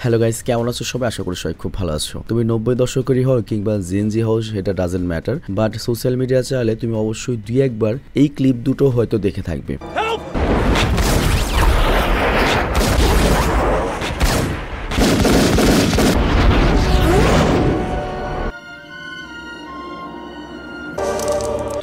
Hello guys, কেমন আছো সবাই? আশা করি সবাই খুব ভালো আছো। তুমি 90 দশকেরই হও কিংবা জেনজি হও, সেটা doesn't matter, but social media চাইলে তুমি অবশ্যই দুই একবার এই ক্লিপ দুটো হয়তো দেখে থাকবে।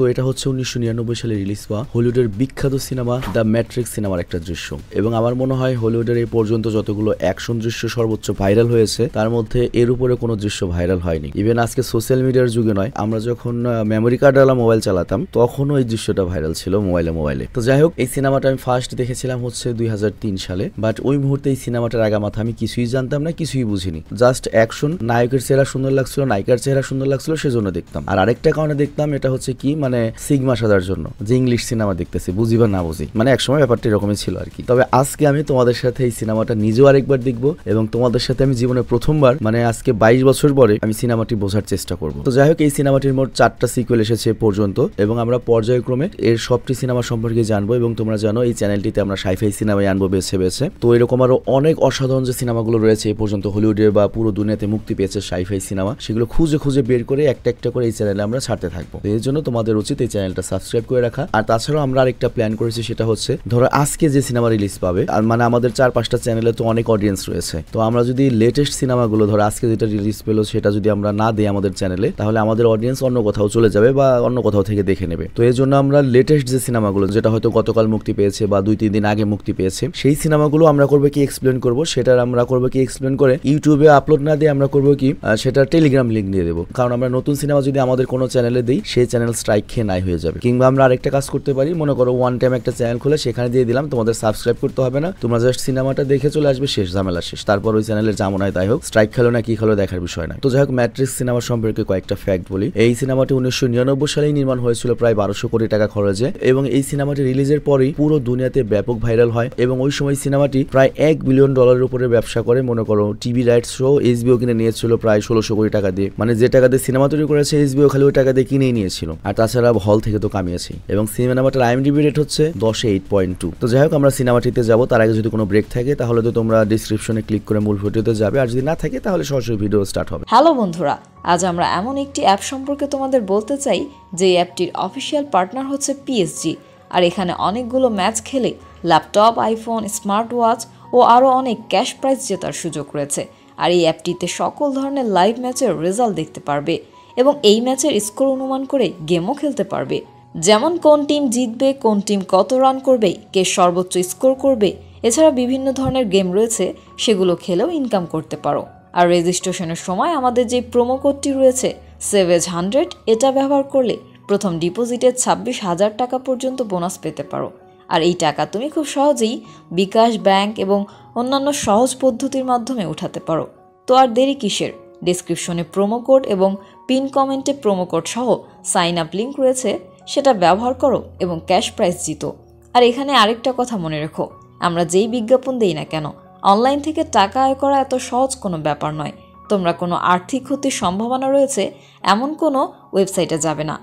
তো এটা হচ্ছে 1999 সালে রিলিজ পাওয়া হলিউডের বিখ্যাত সিনেমা দ্য ম্যাট্রিক্স সিনেমার একটা দৃশ্য। এবং আমার মনে হয় হলিউডের এই পর্যন্ত যতগুলো অ্যাকশন দৃশ্য সর্বোচ্চ ভাইরাল হয়েছে, তার মধ্যে এর উপরে কোনো দৃশ্য ভাইরাল হয়নি। ইভেন আজকে সোশ্যাল মিডিয়ার যুগে নয়, আমরা যখন মেমোরি কার্ডওয়ালা মোবাইল চালাতাম তখনও এই দৃশ্যটা ভাইরাল ছিল মোবাইলে। তো যাই হোক, এই সিনেমাটা আমি ফার্স্ট দেখেছিলাম হচ্ছে 2003 সালে। বাট ওই মুহূর্তে এই সিনেমাটার আগামাথা আমি কিছুই জানতাম না, কিছুই বুঝিনি। জাস্ট অ্যাকশন, নায়কের চেহারা সুন্দর লাগছিল, নায়িকার চেহারা সুন্দর লাগছিল, সেজন্য দেখতাম। আর আরেকটা কারণে দেখতাম, এটা হচ্ছে কি মানে সিগমা সাজার জন্য, যে ইংলিশ সিনেমা দেখতেছি বুঝি বা না বুঝি, মানে একসময় ব্যাপারটা এরকমই ছিল আর কি। তবে আজকে আমি তোমাদের সাথে এই সিনেমাটা নিজেও আরেকবার দেখবো এবং তোমাদের সাথে আমি জীবনে প্রথমবার মানে আজকে 22 বছর পরে আমি সিনেমাটি বোঝার চেষ্টা করব। তো যাই হোক, এই সিনেমাটির মোট 4টা সিকুয়েল এসেছে পর্যন্ত এবং আমরা পর্যায়ক্রমে এর সবটি সিনেমা সম্পর্কে জানবো। এবং তোমরা জানো এই চ্যানেলটিতে আমরা সাইফাই সিনেমাই আনবো বেছে। তো এরকম আরো অনেক অসাধারণ যে সিনেমাগুলো রয়েছে এই পর্যন্ত হলিউডে বা পুরো দুনিয়াতে মুক্তি পেয়েছে সাইফাই সিনেমা, সেগুলো খুঁজে বের করে একটা করে এই চ্যানেলে আমরা ছাড়তে থাকবো। এর জন্য তোমাদের উচিত এই চ্যানেলটা সাবস্ক্রাইব করে রাখা। আর তাছাড়াও আমরা আরেকটা প্ল্যান করেছি, সেটা হচ্ছে ধরো আজকে যে সিনেমা রিলিজ পাবে, আর মানে আমাদের 4-5টা চ্যানেলে তো অনেক অডিয়েন্স রয়েছে, তো আমরা যদি লেটেস্ট সিনেমাগুলো ধরো আজকে যেটা রিলিজ পেলো সেটা যদি আমরা না দিই আমাদের চ্যানেলে, তাহলে আমাদের অডিয়েন্স অন্য কোথাও চলে যাবে বা অন্য কোথাও থেকে দেখে নেবে। তো এর জন্য আমরা লেটেস্ট যে সিনেমাগুলো, যেটা হয়তো গতকাল মুক্তি পেয়েছে বা 2-3 দিন আগে মুক্তি পেয়েছে, সেই সিনেমাগুলো আমরা করবো কি এক্সপ্লেন করবো, সেটার আমরা করবো কি এক্সপ্লেন করে ইউটিউবে আপলোড না দিয়ে আমরা করবো কি সেটা টেলিগ্রাম লিঙ্ক দিয়ে দেবো। কারণ আমরা নতুন সিনেমা যদি আমাদের কোনো চ্যানেলে দিই, সেই চ্যানেল স্ট্রাইক খেয়ে নাই হয়ে যাবে। কিংবা আমরা আরেকটা কাজ করতে পারি, মনে করো ওয়ান টাইম একটা চ্যানেল খুলে সেখানে দিয়ে দিলাম, তোমাদের সাবস্ক্রাইব করতে হবে না, তোমরা জাস্ট সিনেমাটা দেখে চলে আসবে, শেষ ঝামেলা শেষ। তারপর ওই চ্যানেলের যেমন হয় তাই হোক, স্ট্রাইক খেলো না কি খেলো দেখার বিষয় না। তো যাই হোক, ম্যাট্রিক্স সিনেমা সম্পর্কে কয়েকটা ফ্যাক্ট বলি। এই সিনেমাটি 1999 সালেই নির্মাণ হয়েছিল প্রায় 1200 কোটি টাকা খরচে, এবং এই সিনেমাটি রিলিজের পরেই পুরো দুনিয়াতে ব্যাপক ভাইরাল হয় এবং ওই সময় সিনেমাটি প্রায় $1 বিলিয়ন উপরে ব্যবসা করে। মনে করো টিভি রাইটস শো এইচবিও কিনে নিয়েছিল প্রায় 1600 কোটি টাকা দিয়ে, মানে যে টাকা দিয়ে সিনেমা তৈরি করেছে এইচবিও খালি ওই টাকা দিয়ে কিনেই নিয়েছিল। আর তাছাড়া হল থেকে তো কামিয়েছে। এবং সিনেমাটার IMDb রেট হচ্ছে 10-এ 8.2। তো যাই হোক, আমরা সিনেমাটিতে যাবো। তার আগে যদি কোনো ব্রেক থাকে তাহলে তো তোমরা ডিসক্রিপশনে ক্লিক করে মূল ভিডিওতে যাবে, আর যদি না থাকে তাহলে সরাসরি ভিডিও স্টার্ট হবে। হ্যালো বন্ধুরা, আজ আমরা এমন একটি অ্যাপ সম্পর্কে তোমাদের বলতে চাই যে অ্যাপটির অফিসিয়াল পার্টনার হচ্ছে PSG। আর এখানে অনেকগুলো ম্যাচ খেলে ল্যাপটপ, আইফোন, স্মার্ট ওয়াচ ও আরও অনেক ক্যাশ প্রাইজ জেতার সুযোগ রয়েছে। আর এই অ্যাপটিতে সকল ধরনের লাইভ ম্যাচের রেজাল্ট দেখতে পারবে এবং এই ম্যাচের স্কোর অনুমান করে গেমও খেলতে পারবে, যেমন কোন টিম জিতবে, কোন টিম কত রান করবে, কে সর্বোচ্চ স্কোর করবে। এছাড়া বিভিন্ন ধরনের গেম রয়েছে, সেগুলো খেলেও ইনকাম করতে পারো। আর রেজিস্ট্রেশনের সময় আমাদের যে প্রোমো কোডটি রয়েছে SAVAGE100, এটা ব্যবহার করলে প্রথম ডিপোজিটে 26,000 টাকা পর্যন্ত বোনাস পেতে পারো। আর এই টাকা তুমি খুব সহজেই বিকাশ, ব্যাংক এবং অন্যান্য সহজ পদ্ধতির মাধ্যমে উঠাতে পারো। তো আর দেরি কিসের? ডেসক্রিপশনে প্রোমো কোড এবং পিন কমেন্টে প্রোমো কোড সহ সাইন আপ লিঙ্ক রয়েছে, সেটা ব্যবহার করো এবং ক্যাশ প্রাইজ জিতো। আর এখানে আরেকটা কথা মনে রেখো, আমরা যেই বিজ্ঞাপন দেই না কেন, অনলাইন থেকে টাকা আয় করা এত সহজ কোনো ব্যাপার নয়। তোমরা কোনো আর্থিক ক্ষতির সম্ভাবনা রয়েছে এমন কোনো ওয়েবসাইটে যাবে না।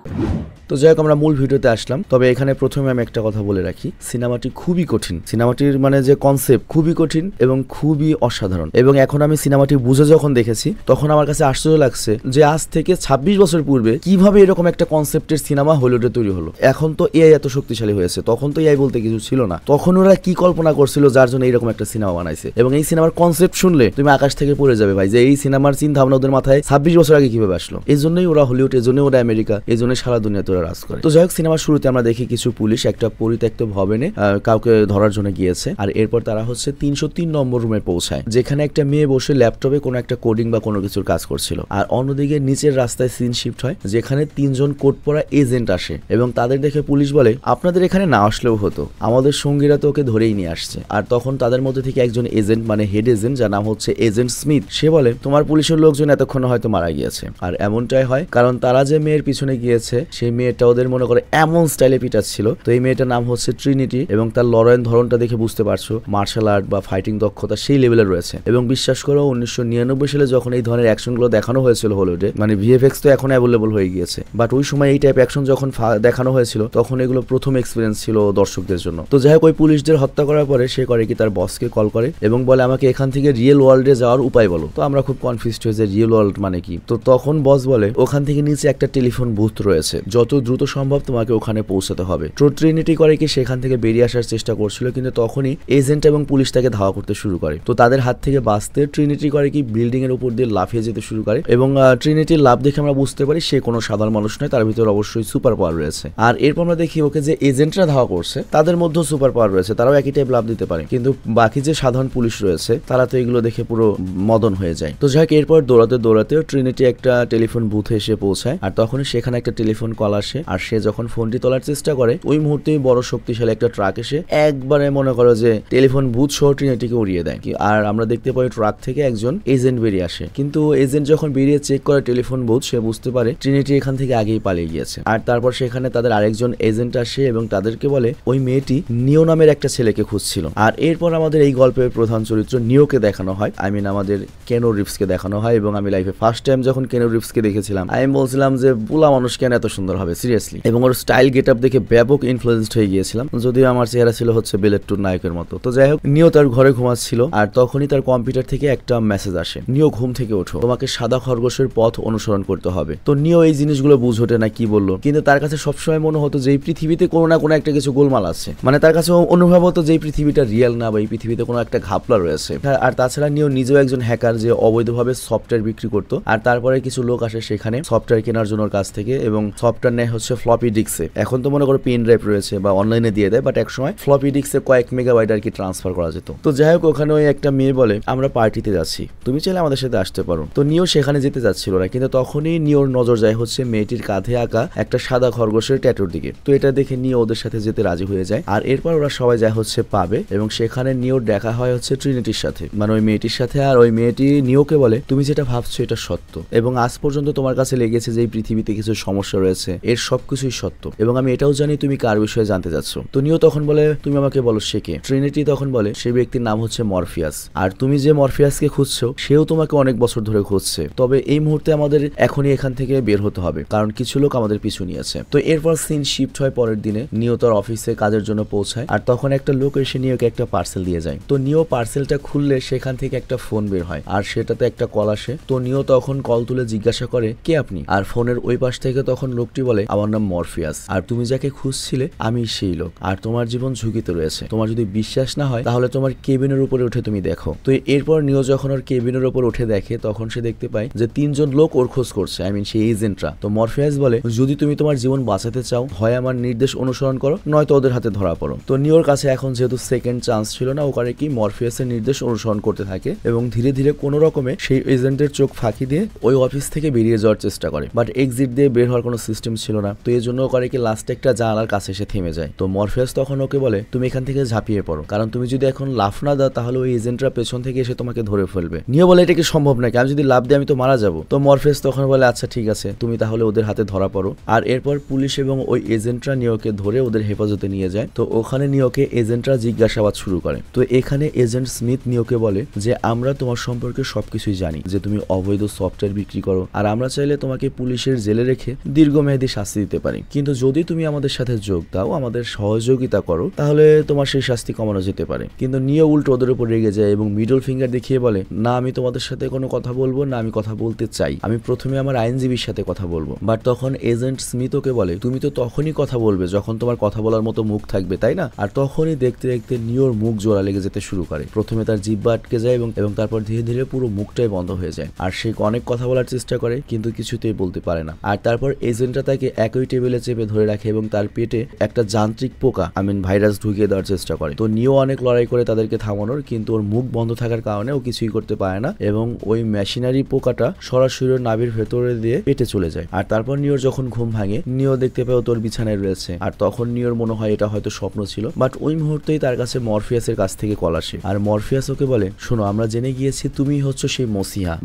তো যাই হোক, আমরা মূল ভিডিওতে আসলাম। তবে এখানে প্রথমে আমি একটা কথা বলে রাখি, সিনেমাটি খুবই কঠিন। সিনেমাটির মানে যে কনসেপ্ট খুবই কঠিন এবং খুবই অসাধারণ। এবং এখন আমি সিনেমাটি বুঝে যখন দেখেছি তখন আমার কাছে আশ্চর্য লাগছে যে আজ থেকে 26 বছর পূর্বে কিভাবে এরকম একটা কনসেপ্টের সিনেমা হলিউডে তৈরি হলো। এখন তো এআই এত শক্তিশালী হয়েছে, তখন তো এআই বলতে কিছু ছিল না। তখন ওরা কি কল্পনা করছিল যার জন্য এইরকম একটা সিনেমা বানাইছে। এবং এই সিনেমার কনসেপ্ট শুনলে তুমি আকাশ থেকে পড়ে যাবে ভাই, যে এই সিনেমার চিন্তা ভাবনা ওদের মাথায় 26 বছর আগে কিভাবে আসলো। এই জন্যই ওরা হলিউড, এই জন্যই ওরা আমেরিকা, এই জন্যই সারা দুনিয়াতে রাজ করে। তো যাই হোক, সিনেমার শুরুতে আমরা দেখি কিছু পুলিশ একটা পরিত্যক্ত ভবনে কাউকে ধরার জন্য গিয়েছে। আর এরপর তারা হচ্ছে 303 নম্বর রুমে পৌঁছায়, যেখানে একটা মেয়ে বসে ল্যাপটপে কোনো একটা কোডিং বা কোনো কিছুর কাজ করছিল। আর অন্যদিকে নিচের রাস্তায় সিন শিফট হয়, যেখানে 3 জন কোট পরা এজেন্ট আসে এবং তাদের দেখে পুলিশ বলে, আপনাদের এখানে না আসলেও হতো, আমাদের সঙ্গীরা তো ওকে ধরেই নিয়ে আসছে। আর তখন তাদের মধ্যে থেকে একজন এজেন্ট, মানে হেড এজেন্ট, যার নাম হচ্ছে এজেন্ট স্মিথ, সে বলে, তোমার পুলিশের লোকজন এতক্ষণ হয়তো মারা গিয়েছে। আর এমনটাই হয়, কারণ তারা যে মেয়ের পিছনে গিয়েছে সেই মেয়ের মেয়েটা ওদের মনে করে এমন স্টাইলে পিটাচ্ছিল। তো এই মেয়েটার নাম হচ্ছে ট্রিনিটি এবং তার লড়াইয়ের ধরনটা দেখে বুঝতে পারছো মার্শাল আর্ট বা ফাইটিং দক্ষতা সেই লেভেলে রয়েছে। এবং বিশ্বাস করো 1999 সালে যখন এই ধরনের অ্যাকশনগুলো দেখানো হয়েছিল হলিউডে, মানে ভিএফএক্স তো এখন অ্যাভেলেবল হয়ে গিয়েছে, বাট ওই সময় এই টাইপ অ্যাকশন যখন দেখানো হয়েছিল তখন এগুলো প্রথম এক্সপিরিয়েন্স ছিল দর্শকদের জন্য। তো যাই হোক ওই পুলিশদের হত্যা করার পরে সে করে কি তার বসকে কল করে এবং বলে আমাকে এখান থেকে রিয়েল ওয়ার্ল্ডে যাওয়ার উপায় বলো। তো আমরা খুব কনফিউজড হয়ে যে রিয়েল ওয়ার্ল্ড মানে কি। তো তখন বস বলে ওখান থেকে নিচে একটা টেলিফোন বুথ রয়েছে, যত দ্রুত সম্ভব তোমাকে ওখানে পৌঁছাতে হবে। তো ট্রিনিটি করে কি সেখান থেকে বেরিয়ে আসার চেষ্টা করছিল, কিন্তু তখনই এজেন্ট এবং পুলিশ তাকে ধাওয়া করতে শুরু করে। তো তাদের হাত থেকে বাঁচতে ট্রিনিটি করে কি বিল্ডিং এর উপর দিয়ে লাফিয়ে যেতে শুরু করে এবং ট্রিনিটির লাভ দেখে আমরা বুঝতে পারি সে কোনো সাধারণ মানুষ নয়, তার ভিতরে অবশ্যই সুপার পাওয়ার রয়েছে। আর এরপর আমরা দেখি ওকে যে এজেন্টরা ধাওয়া করছে তাদের মধ্যেও সুপার পাওয়ার রয়েছে, তারাও একই টাইপ লাভ দিতে পারে, কিন্তু বাকি যে সাধারণ পুলিশ রয়েছে তারা তো এগুলো দেখে পুরো মদন হয়ে যায়। তো যাই হোক এরপর দৌড়াতে দৌড়াতে ট্রিনিটি একটা টেলিফোন বুথে এসে পৌঁছায় আর তখনই সেখানে একটা টেলিফোন কল আসে। আর সে যখন ফোনটি তোলার চেষ্টা করে ওই মুহূর্তেই বড় শক্তিশালী একটা ট্রাক এসে একবারে মনে করো যে টেলিফোন বুথ সহ ট্রিনিটিকে উড়িয়ে দেয়। আর আমরা দেখতে পাই ট্রাক থেকে একজন এজেন্ট বেরিয়ে আসে, কিন্তু এজেন্ট যখন বেরিয়ে চেক করে টেলিফোন বুথ সে বুঝতে পারে ট্রিনিটি এখান থেকে আগেই পালিয়ে গিয়েছে। আর তারপর সেখানে তাদের আরেকজন এজেন্ট আসে এবং তাদেরকে বলে ওই মেয়েটি নিও নামের একটা ছেলেকে খুঁজছিল। আর এরপর আমাদের এই গল্পের প্রধান চরিত্র নিওকে দেখানো হয়, আমাদের কেনো রিভসকে দেখানো হয়। এবং আমি লাইফে ফার্স্ট টাইম যখন কেনো রিভসকে দেখেছিলাম আমি বলছিলাম যে বুলা মানুষ কেন এত সুন্দর হবে সিরিয়াসলি, এবং ওর স্টাইল গেট আপ দেখে ব্যাপক ইনফ্লুয়েন্সড হয়ে গিয়েছিলাম, যদিও আমার চেহারা ছিল হচ্ছে বেলেট টুর নায়কের মতো। তো যাই হোক নিও তার ঘরে ঘুমাচ্ছিল আর তখনই তার কম্পিউটার থেকে একটা মেসেজ আসে, নিও ঘুম থেকে ওঠো, তোমাকে সাদা খরগোশের পথ অনুসরণ করতে হবে। তো নিও এই জিনিসগুলো বুঝোটে না কি বললো, কিন্তু তার কাছে সবসময় মনে হতো যে এই পৃথিবীতে কোনো না কোনো একটা কিছু গোলমাল আছে, মানে তার কাছে অনুভব হতো যে এই পৃথিবীটা রিয়েল না বা এই পৃথিবীতে কোনো একটা ঘাপলা রয়েছে। আর তাছাড়া নিও নিজেও একজন হ্যাকার যে অবৈধভাবে সফটওয়্যার বিক্রি করতো। আর তারপরে কিছু লোক আসে সেখানে সফটওয়্যার কেনার জন্য কাছ থেকে এবং সফটওয়্যার নেয় হচ্ছে ফ্লপি ডিস্কে। এখন তো মনে করো পেন ড্রাইভ রয়েছে বা অনলাইনে দিয়ে দেয়, বাট এক সময় ফ্লপি ডিস্কে কয়েক মেগাবাইট আর কি ট্রান্সফার করা যেত। তো যাই হোক ওখানে ওই একটা মেয়ে বলে আমরা পার্টিতে যাচ্ছি, তুমি চাইলে আমাদের সাথে আসতে পারো। তো নিও সেখানে যেতে যাচ্ছিল না, কিন্তু তখনই নিওর নজর যায় হচ্ছে মেয়েটির কাঁধে আঁকা একটা সাদা খরগোশের ট্যাটুর দিকে। তো এটা দেখে নিও ওদের সাথে যেতে রাজি হয়ে যায়। আর এরপর ওরা সবাই যায় হচ্ছে পাবে এবং সেখানে নিওর দেখা হয় হচ্ছে ট্রিনিটির সাথে, মানে ওই মেয়েটির সাথে। আর ওই মেয়েটি নিওকে বলে তুমি যেটা ভাবছো এটা সত্য এবং আজ পর্যন্ত তোমার কাছে লেগেছে যে এই পৃথিবীতে কিছু সমস্যা রয়েছে, এর সবকিছুই সত্য এবং আমি এটাও জানি তুমি কার বিষয়ে জানতে যাচ্ছ। তো নিও তখন বলে তুমি আমাকে বলো সে কে। ট্রিনিটি তখন বলে সেই ব্যক্তির নাম হচ্ছে মরফিয়াস, আর তুমি যে মরফিয়াসকে খুঁজছো সেও তোমাকে অনেক বছর ধরে খুঁজছে, তবে এই মুহূর্তে আমাদের এখনই এখান থেকে বের হতে হবে কারণ কিছু লোক আমাদের পিছু নিয়েছে। তো এরপর সিন শিফট হয় পরের দিনে, নিও তার অফিসে কাজের জন্য পৌঁছায় আর তখন একটা লোক এসে নিওকে একটা পার্সেল দিয়ে যায়। তো নিও পার্সেলটা খুললে সেখান থেকে একটা ফোন বের হয় আর সেটাতে একটা কল আসে। তো নিও তখন কল তুলে জিজ্ঞাসা করে কে আপনি, আর ফোনের ওই পাশ থেকে তখন লোকটি বলে আমার নাম মরফিয়াস আর তুমি যাকে খুঁজছিলে আমি সেই লোক, আর তোমার জীবন ঝুঁকিতে রয়েছে, তোমার যদি বিশ্বাস না হয় তাহলে তোমার কেবিনের উপরে উঠে তুমি দেখো। তো এরপর নিও যখন ওর কেবিনের উপর উঠে দেখে তখন সে দেখতে পায় যে 3 জন লোক ওর খোঁজ করছে, সেই এজেন্টরা। তো মরফিয়াস বলে যদি তুমি তোমার জীবন বাঁচাতে চাও হয় আমার নির্দেশ অনুসরণ করো নয়তো ওদের হাতে ধরা পড়ো। তো নিওর কাছে এখন যেহেতু সেকেন্ড চান্স ছিল না, ও করে কি মরফিয়াসের নির্দেশ অনুসরণ করতে থাকে এবং ধীরে ধীরে কোনো রকমে সেই এজেন্টের চোখ ফাঁকি দিয়ে ওই অফিস থেকে বেরিয়ে যাওয়ার চেষ্টা করে, বাট এক্সিট দিয়ে বের হওয়ার কোনো সিস্টেম ছিল না। তো এই জন্য করে কি লাস্টে একটা জানালার কাছে এসে থেমে যায়। তো মরফিয়াস তখন ওকে বলে তুমি এখান থেকে ঝাঁপিয়ে পড়ো, কারণ তুমি যদি এখন লাফ না দাও তাহলে ওই এজেন্টরা পেছন থেকে এসে তোমাকে ধরে ফেলবে। নিও বলে এটা কি সম্ভব নাকি, আমি যদি লাফ দিই আমি তো মারা যাবো। তো মরফিয়াস তখন বলে আচ্ছা ঠিক আছে তুমি তাহলে ওদের হাতে ধরা পড়ো। আর এরপর পুলিশ এবং ওই এজেন্টরা নিওকে ধরে ওদের হেফাজতে নিয়ে যায়। তো ওখানে নিওকে এজেন্টরা জিজ্ঞাসাবাদ শুরু করে। তো এখানে এজেন্ট স্মিথ নিওকে বলে যে আমরা তোমার সম্পর্কে সবকিছুই জানি, যে তুমি অবৈধ সফটওয়্যার বিক্রি করো আর আমরা চাইলে তোমাকে পুলিশের জেলে রেখে দীর্ঘমেয়াদী শাস্তি দিতে পারি, কিন্তু যদি তুমি আমাদের সাথে যোগ দাও আমাদের সহযোগিতা করো তাহলে তোমার সেই শাস্তি কমানো যেতে পারে। কিন্তু নিও উল্টো ওদের উপর রেগে যায় এবং মিডল ফিঙ্গার দেখিয়ে বলে না আমি তোমাদের সাথে কোনো কথা বলবো না, আমি কথা বলতে চাই, আমি প্রথমে আমার আইনজীবীর সাথে কথা বলবো। বাট তখন এজেন্ট স্মিথ ওকে বলে তুমি তো তখনই কথা বলবে যখন তোমার কথা বলার মতো মুখ থাকবে তাই না। আর তখনই দেখতে দেখতে নিওর মুখ জোড়া লেগে যেতে শুরু করে, প্রথমে তার জিহ্বা আটকে যায় এবং তারপর ধীরে ধীরে পুরো মুখটাই বন্ধ হয়ে যায়। আর সে অনেক কথা বলার চেষ্টা করে কিন্তু কিছুতেই বলতে পারে না। আর তারপর এজেন্টরা তাকে একই টেবিলে চেপে ধরে রাখে এবং তার পেটে একটা যান্ত্রিক পোকা ভাইরাস ঢুকিয়ে দেওয়ার চেষ্টা করে। তো নিও অনেক লড়াই করে তাদেরকে থামানোর, কিন্তু ওর মুখ বন্ধ থাকার কারণে ও কিছুই করতে পারে না এবং ওই মেশিনারি পোকাটা সরাসরি নাভির ভেতরে দিয়ে পেটে চলে যায়। আর তারপর নিওর যখন ঘুম ভাঙে নিও দেখতে পায় তোর বিছানায় রয়েছে, আর তখন নিওর মনে হয় এটা হয়তো স্বপ্ন ছিল। বাট ওই মুহূর্তেই তার কাছে মরফিয়াসের কাছ থেকে কল আসে আর মরফিয়াস ওকে বলে শোনো আমরা জেনে গিয়েছি তুমি হচ্ছে সেই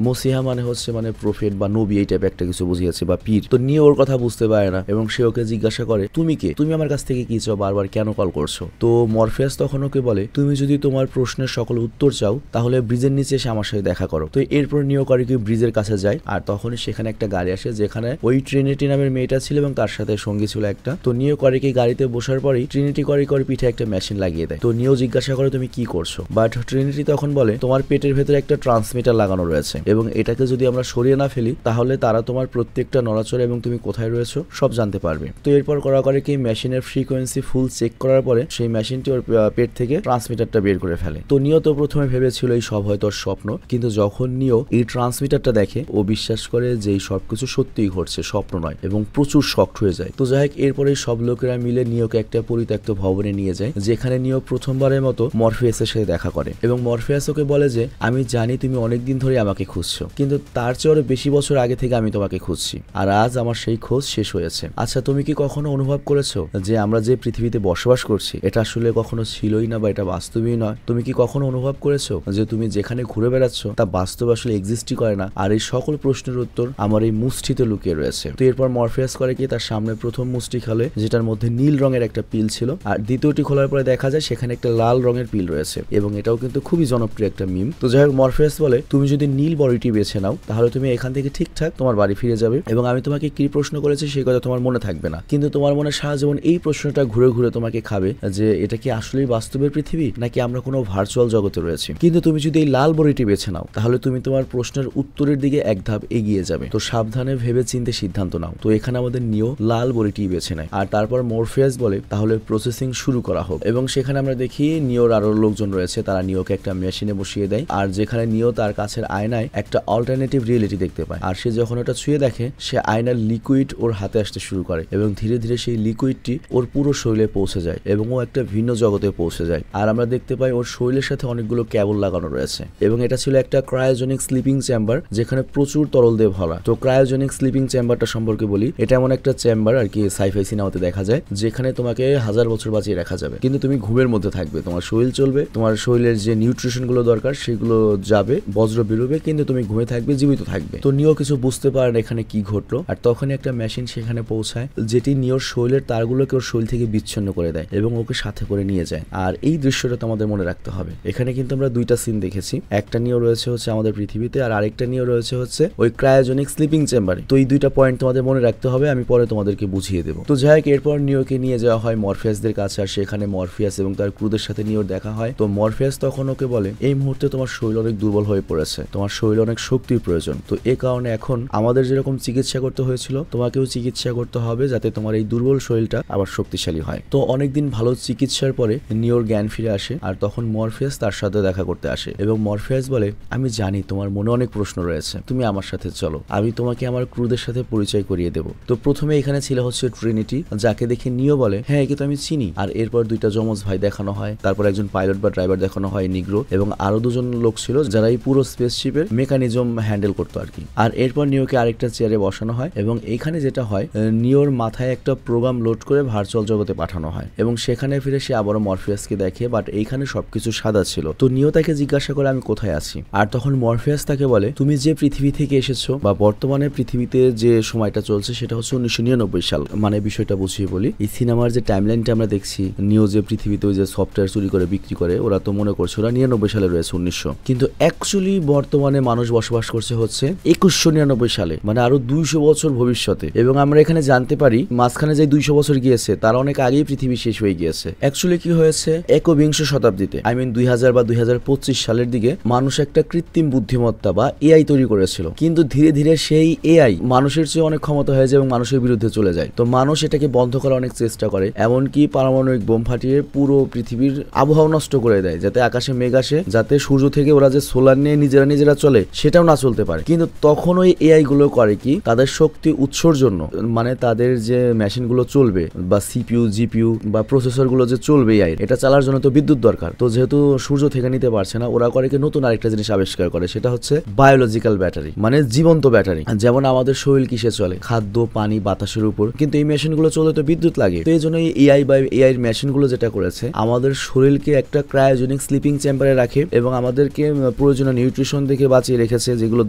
মসিহা মানে হচ্ছে প্রফেট বা নবী এই টাইপ একটা কিছু বুঝিয়েছে বা পীর। তো নিও ওর কথা বুঝতে পারে না এবং সে ওকে জিজ্ঞাসা করে তুমি কে, তুমি আমার কাছ থেকে কি চাও, বারবার কেন কল করছো। তো মরফিয়াস তখন ওকে বলে তুমি যদি তোমার প্রশ্নের সকল উত্তর চাও তাহলে ব্রিজের নিচে এসে আমার সাথে দেখা করো। তো এরপর নিও করে কি ব্রিজের কাছে যায়, আর তখনই সেখানে একটা গাড়ি আসে যেখানে ওই ট্রিনিটি নামের মেয়েটা ছিল এবং তার সাথে সঙ্গী ছিল একটা। তো নিও করে কি গাড়িতে বসার পরেই ট্রিনিটি করে পিঠে একটা মেশিন লাগিয়ে দেয়। তো নিও জিজ্ঞাসা করে তুমি কি করছো, বাট ট্রিনিটি তখন বলে তোমার পেটের ভেতরে একটা ট্রান্সমিটার লাগানো রয়েছে এবং এটাকে যদি আমরা সরিয়ে না ফেলি তাহলে তারা তোমার প্রত্যেকটা নড়াচড়া এবং তুমি কোথায় রয়েছো সব জানতে পারবে। তো এরপর করা করে কি মেশিনের ফ্রিকোয়েন্সি ফুল চেক করার পরে সেই মেশিনটি ওর পেট থেকে ট্রান্সমিটারটা বের করে ফেলে। তো নিও তো প্রথমে ভেবেছিল এই সব হয়তো স্বপ্ন, কিন্তু যখন নিও এই ট্রান্সমিটারটা দেখে ও বিশ্বাস করে যে এই সবকিছু সত্যিই ঘটছে, স্বপ্ন নয়, এবং প্রচুর শকড হয়ে যায়। তো যাই হোক এরপরে সব লোকেরা মিলে নিওকে একটা পরিত্যক্ত ভবনে নিয়ে যায় যেখানে নিও প্রথমবারের মতো মরফিয়াসের সাথে দেখা করে এবং মরফিয়াস ওকে বলে যে আমি জানি তুমি অনেকদিন ধরে আমাকে খুঁজছো, কিন্তু তার চেয়ে আরো বেশি বছর আগে থেকে আমি তোমাকে খুঁজছি আর আজ আমার সেই খোঁজ শেষ হয়েছে। আচ্ছা তুমি কি কখনো অনুভব করেছো যে আমরা যে পৃথিবীতে বসবাস করছি এটা আসলে কখনো ছিলই না বা এটা বাস্তবই নয়? তুমি কি কখনো অনুভব করেছো যে তুমি যেখানে ঘুরে বেড়াচ্ছ তা বাস্তবে আসলে এক্সিস্টই করে না আর এই সকল প্রশ্নের উত্তর আমার এই মুষ্টিতে লুকিয়ে রয়েছে? তো এরপর মরফিয়াস করে কি তার সামনে প্রথম মুষ্টি খেলে যেটার মধ্যে নীল রঙের একটা পিল ছিল আর দ্বিতীয়টি খোলার পরে দেখা যায় সেখানে একটা লাল রঙের পিল রয়েছে এবং এটাও কিন্তু খুবই জনপ্রিয় একটা মিম। তো যাই হোক মরফিয়াস বলে তুমি যদি নীল বডিটি বেছে নাও তাহলে তুমি এখান থেকে ঠিকঠাক তোমার বাড়ি ফিরে যাবে এবং আমি তোমাকে কি প্রশ্ন করেছি সেই কথা তোমার মনে থাকবে না, কিন্তু তোমার মনে সারা জীবন এই প্রশ্নটা ঘুরে ঘুরে তোমাকে খাবে যে এটা কি আসলেই বাস্তবের পৃথিবী নাকি আমরা কোনো ভার্চুয়াল জগতে রয়েছি। কিন্তু তুমি যদি এই লাল বডিটি বেছে নাও তাহলে তুমি তোমার প্রশ্নের উত্তরের দিকে এক ধাপ এগিয়ে যাবে। তো সাবধানে ভেবে চিন্তে সিদ্ধান্ত নাও। তো এখানে আমাদের নিও লাল বডিটি বেছে নেয় আর তারপর মরফিয়াস বলে তাহলে প্রসেসিং শুরু করা হোক এবং সেখানে আমরা দেখি নিওর আরো লোকজন রয়েছে, তারা নিওকে একটা মেশিনে বসিয়ে দেয় আর যেখানে নিও তার কাছের আয়নায় একটা অল্টারনেটিভ রিয়েলিটি দেখতে পায় আর সে যখন ওটা ছুঁয়ে দেখে সে আয়নার লিকুইড ওর হাতে আসতে শুরু করে এবং ধীরে ধীরে সেই লিকুইডটি ওর পুরো শরীরে পৌঁছে যায় এবং ও একটা ভিন্ন জগতে পৌঁছে যায় আর আমরা দেখতে পাই ওর শরীরের সাথে অনেকগুলো কেবল লাগানো রয়েছে এবং এটা ছিল একটা ক্রায়োজেনিক স্লিপিং চেম্বার যেখানে প্রচুর তরল দিয়ে ভরা। তো ক্রায়োজেনিক স্লিপিং চেম্বারটা সম্পর্কে বলি, এটা এমন একটা চেম্বার আর কি সাইফাই সিনেমাতে দেখা যায় যেখানে তোমাকে 1000 বছর বাঁচিয়ে রাখা যাবে, কিন্তু তুমি ঘুমের মধ্যে থাকবে, তোমার শরীর চলবে, তোমার শরীরের যে নিউট্রিশন গুলো দরকার সেগুলো যাবে, বজ্র বেরোবে, কিন্তু তুমি ঘুমে থাকবে, জীবিত থাকবে। তো নিও কিছু বুঝতে পারে না এখানে কি ঘটলো আর তখনই একটা মেশিন সেখানে পৌঁছায় যেটি নিওর শরীরের তারগুলোকে ওর শরীর থেকে বিচ্ছিন্ন করে দেয় এবং ওকে সাথে করে নিয়ে যায়। আর এই দৃশ্যটা তো আমাদের মনে রাখতে হবে। এখানে কিন্তু আমরা দুইটা সিন দেখেছি, একটা নিও রয়েছে হচ্ছে আমাদের পৃথিবীতে আর আরেকটা নিও রয়েছে হচ্ছে ওই ক্রায়োজেনিক স্লিপিং চেম্বারে। তো এই দুইটা পয়েন্ট তোমাদের মনে রাখতে হবে, আমি পরে তোমাদেরকে বুঝিয়ে দেবো। তো যাই হোক এরপর নিওকে নিয়ে যাওয়া হয় মরফিয়াসদের কাছে আর সেখানে মরফিয়াস এবং তার ক্রুদের সাথে নিওর দেখা হয়। তো মরফিয়াস তখন ওকে বলে এই মুহূর্তে তোমার শরীর অনেক দুর্বল হয়ে পড়েছে, তোমার শরীরে অনেক শক্তির প্রয়োজন, তো এ কারণে এখন আমাদের যেরকম চিকিৎসা করতে হয়েছিল তোমাকেও চিকিৎসা করতে হবে যাতে তোমার এই দুর্বল শরীরটা আবার শক্তিশালী হয়। তো অনেকদিন ভালো চিকিৎসার পরে নিওর জ্ঞান ফিরে আসে আর তখন মরফিয়াস তার সাথে দেখা করতে আসে এবং মরফিয়াস বলে আমি জানি তোমার মনে অনেক প্রশ্ন রয়েছে, তুমি আমার সাথে চলো, আমি তোমাকে আমার ক্রুদের সাথে পরিচয় করিয়ে দেবো। তো প্রথমে এখানে ছিল হচ্ছে ট্রিনিটি যাকে দেখে নিও বলে হ্যাঁ একে তো আমি চিনি, আর এরপর দুইটা যমজ ভাই দেখানো হয়, তারপর একজন পাইলট বা ড্রাইভার দেখানো হয় নিগ্রো এবং আরো দুজন লোক ছিল যারা এই পুরো স্পেসশিপের মেকানিজম হ্যান্ডেল করতো আর কি। আর এরপর নিওকে আরেকটা চেয়ারে বসানো হয় এবং এখানে যেটা হয় নিওর মাথায় একটা প্রোগ্রাম লোড করে ভার্চুয়াল জগতে পাঠানো হয় এবং সেখানে ফিরে সে আবারও মরফিয়াসকে দেখে, বাট এইখানে সবকিছু সাদা ছিল। তো নিও তাকে জিজ্ঞাসা করে আমি কোথায় আছি, আর তখন মরফিয়াস তাকে বলে তুমি যে পৃথিবী থেকে এসেছো বা বর্তমানে পৃথিবীতে যে সময়টা চলছে সেটা হচ্ছে 1999 সাল। মানে বিষয়টা বুঝিয়ে বলি, এই সিনেমার যে টাইমলাইনটা আমরা দেখছি নিও যে পৃথিবীতে ওই যে সফটওয়্যার চুরি করে বিক্রি করে ওরা তো মনে করছে ওরা 99 সালে রয়েছে 1900, কিন্তু অ্যাকচুয়ালি বর্তমানে মানুষ বসবাস করছে হচ্ছে 2199 সালে, মানে আরো 200 বছর ভবিষ্যতে। এবং আমরা এখানে জানতে পারি মাঝখানে যে 200 বছর গিয়েছে তার অনেক আগেই পৃথিবী শেষ হয়ে গিয়েছে। অ্যাকচুয়ালি কি হয়েছে 21শ শতাব্দীতে আই মিন 2000 বা 2025 সালের দিকে মানুষ একটা কৃত্রিম বুদ্ধিমত্তা বা এআই তৈরি করেছিল, কিন্তু ধীরে ধীরে সেই এআই মানুষের চেয়ে অনেক ক্ষমতা হয়ে যায় এবং মানুষের বিরুদ্ধে চলে যায়। তো মানুষ এটাকে বন্ধ করার অনেক চেষ্টা করে, এমনকি পারমাণবিক বোম ফাটিয়ে পুরো পৃথিবীর আবহাওয়া নষ্ট করে দেয় যাতে আকাশে মেঘ আসে, যাতে সূর্য থেকে ওরা যে সোলার নিয়ে নিজেরা চলে সেটাও না চলতে পারে। কিন্তু তখন ওই এআই গুলো করে কি তাদের শক্তি উৎসর জন্য, মানে তাদের যে মেশিন গুলো চলবে বা সিপিইউ জিপিইউ বা প্রসেসর গুলো যে চলবে এআই এটা চালার জন্য তো বিদ্যুৎ দরকার। তো যেহেতু সূর্য থেকে নিতে পারছে না ওরা করে কি নতুন আরেকটা জিনিস আবিষ্কার করে, সেটা হচ্ছে বায়োলজিক্যাল ব্যাটারি, মানে জীবন্ত ব্যাটারি। যেমন আমাদের শরীর কিসে চলে, খাদ্য পানি বাতাসের উপর, কিন্তু এই মেশিন গুলো চলে তো বিদ্যুৎ লাগে। তো এই জন্য এআই বা এআই এর মেশিন গুলো যেটা করেছে আমাদের শরীরকে একটা ক্রায়োজেনিক স্লিপিং চেম্বারে রাখে এবং আমাদেরকে প্রয়োজনীয় নিউট্রিশন থেকে বাঁচিয়ে রেখেছে যেগুলো